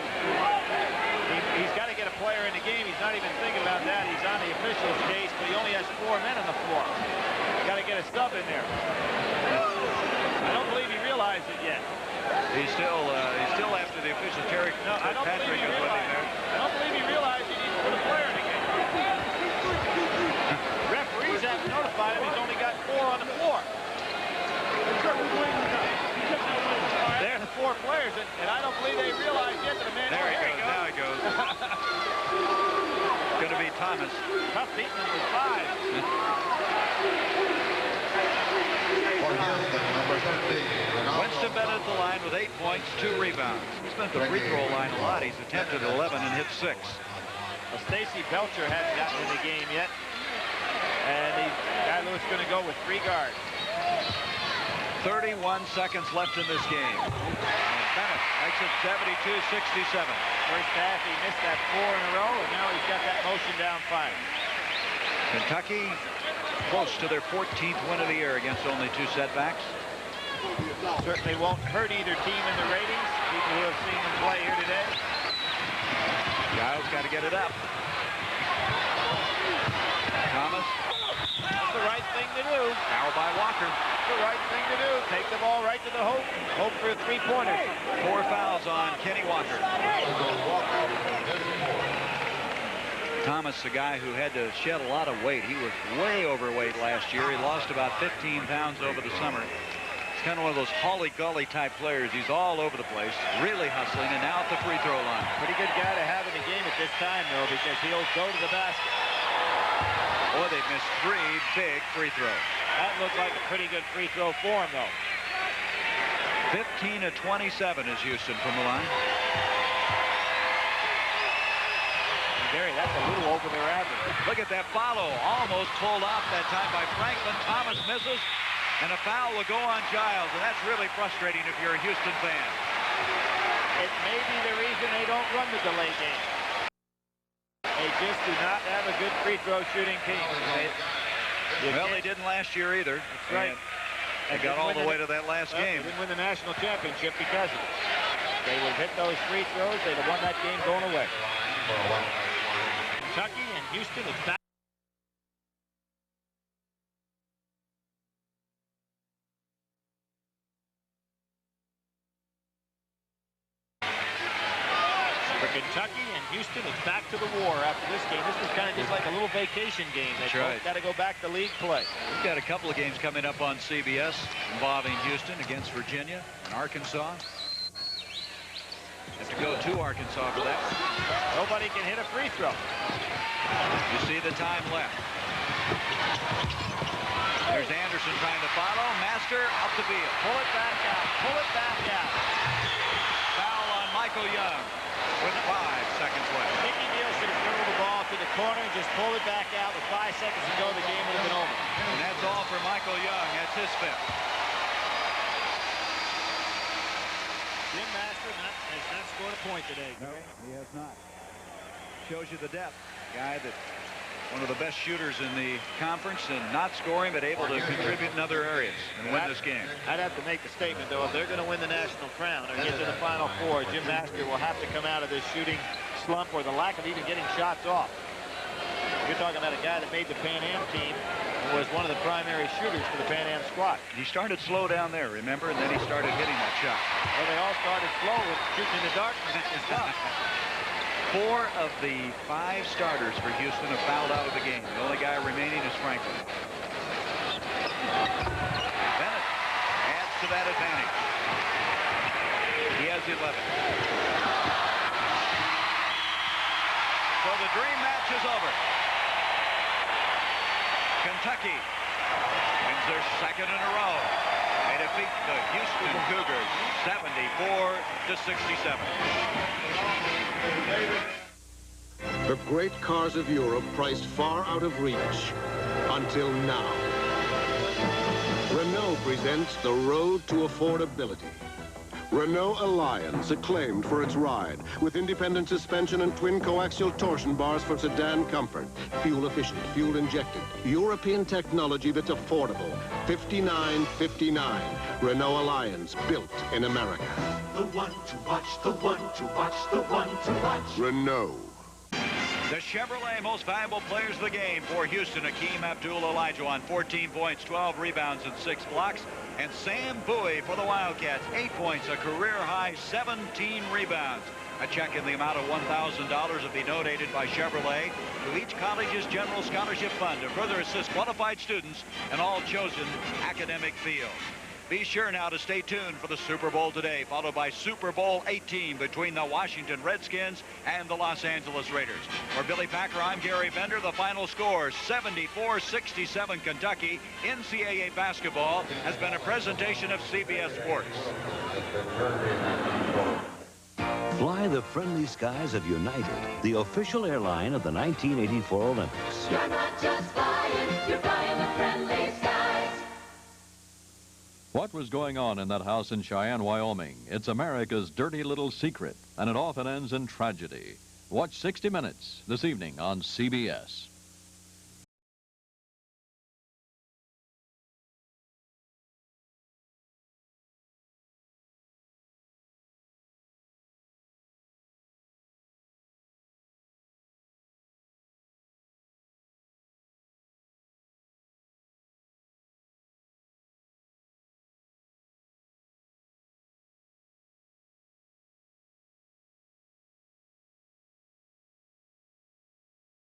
He's got to get a player in the game. He's not even thinking about that. He's on the official's case, but he only has 4 men on the floor. Got to get a stub in there. I don't believe he realized it yet.
He's still after the official. Terry Patrick is with him there.
I don't believe he realized he needs to put a player in the game. Referees haven't notified him. He's only got 4 on the floor. There's the 4 players, and I don't believe they realized yet that the man.
There he goes. Now he goes. Going to be Thomas.
Tough beating him with 5.
Winston Bennett at the line with 8 points, 2 rebounds. He's been at the free throw line a lot. He's attempted 11 and hit 6.
Well, Stacy Belcher hasn't gotten in the game yet. And Guy Lewis going to go with 3 guards.
31 seconds left in this game. And Bennett makes it 72-67.
First half, he missed that 4 in a row, and now he's got that motion down 5.
Kentucky close to their 14th win of the year against only 2 setbacks.
Certainly won't hurt either team in the ratings. People who have seen them play here today.
Giles got to get it up. Thomas.
That's the right thing to do.
Foul by Walker.
That's the right thing to do. Take the ball right to the hoop. Hope for a 3-pointer.
4 fouls on Kenny Walker. Thomas, a guy who had to shed a lot of weight. He was way overweight last year. He lost about 15 pounds over the summer. He's kind of one of those Holly-Gully type players. He's all over the place, really hustling, and now at the free throw line.
Pretty good guy to have in the game at this time, though, because he'll go to the basket.
Boy, they've missed 3 big free throws.
That looked like a pretty good free throw for him, though.
15 of 27 is Houston from the line.
Gary, that's a little over their average.
Look at that follow. Almost pulled off that time by Franklin. Thomas misses, and a foul will go on Giles, and that's really frustrating if you're a Houston fan.
It may be the reason they don't run the delay game. They just do not have a good free throw shooting team.
Well, they didn't last year either.
That's right.
They got all the way to that last game.
They didn't win the national championship because of it. They would hit those free throws. They'd have won that game going away. Kentucky and Houston is back. For Kentucky and Houston, it's back to the war after this game. This was kind of just like a little vacation game. They both got to go back to league play.
We've got a couple of games coming up on CBS involving Houston against Virginia and Arkansas. Have to go to Arkansas for that one.
Nobody can hit a free throw.
You see the time left. There's Anderson trying to follow. Master out the field.
Pull it back out. Pull it back out.
Foul on Michael Young with 5 seconds left.
Mickey Neal should have dribbled the ball to the corner and just pulled it back out. With 5 seconds to go, the game would have been over.
And that's all for Michael Young. That's his 5th.
Jim Master has not scored a point today.
No, he has not. Shows you the depth. Guy that one of the best shooters in the conference and not scoring, but able to contribute in other areas and win this game.
I'd have to make the statement, though, if they're going to win the national crown or get to the Final Four, Jim Master will have to come out of this shooting slump or the lack of even getting shots off. You're talking about a guy that made the Pan Am team and was one of the primary shooters for the Pan Am squad.
He started slow down there, remember, and then he started hitting that shot.
Well, they all started slow with shooting in the darkness and stuff.
4 of the 5 starters for Houston have fouled out of the game. The only guy remaining is Franklin. Bennett adds to that advantage. He has 11. So the dream match is over. Kentucky wins their 2nd in a row. They defeat the Houston Cougars 74-67.
The great cars of Europe priced far out of reach until now. Renault presents the road to affordability. Renault Alliance, acclaimed for its ride, with independent suspension and twin coaxial torsion bars for sedan comfort. Fuel efficient, fuel injected, European technology that's affordable. $59.59. Renault Alliance, built in America.
The one to watch, the one to watch, the one to watch.
Renault.
The Chevrolet most valuable players of the game for Houston. Akeem Abdul-Olajuwon, 14 points, 12 rebounds, and 6 blocks. And Sam Bowie for the Wildcats, 8 points, a career-high 17 rebounds. A check in the amount of $1,000 will be donated by Chevrolet to each college's General Scholarship Fund to further assist qualified students in all chosen academic fields. Be sure now to stay tuned for the Super Bowl today, followed by Super Bowl 18 between the Washington Redskins and the Los Angeles Raiders. For Billy Packer, I'm Gary Bender. The final score, 74-67 Kentucky. NCAA basketball has been a presentation of CBS Sports.
Fly the friendly skies of United, the official airline of the 1984 Olympics.
You're not just flying, you're flying the friendly skies.
What was going on in that house in Cheyenne, Wyoming? It's America's dirty little secret, and it often ends in tragedy. Watch 60 Minutes this evening on CBS.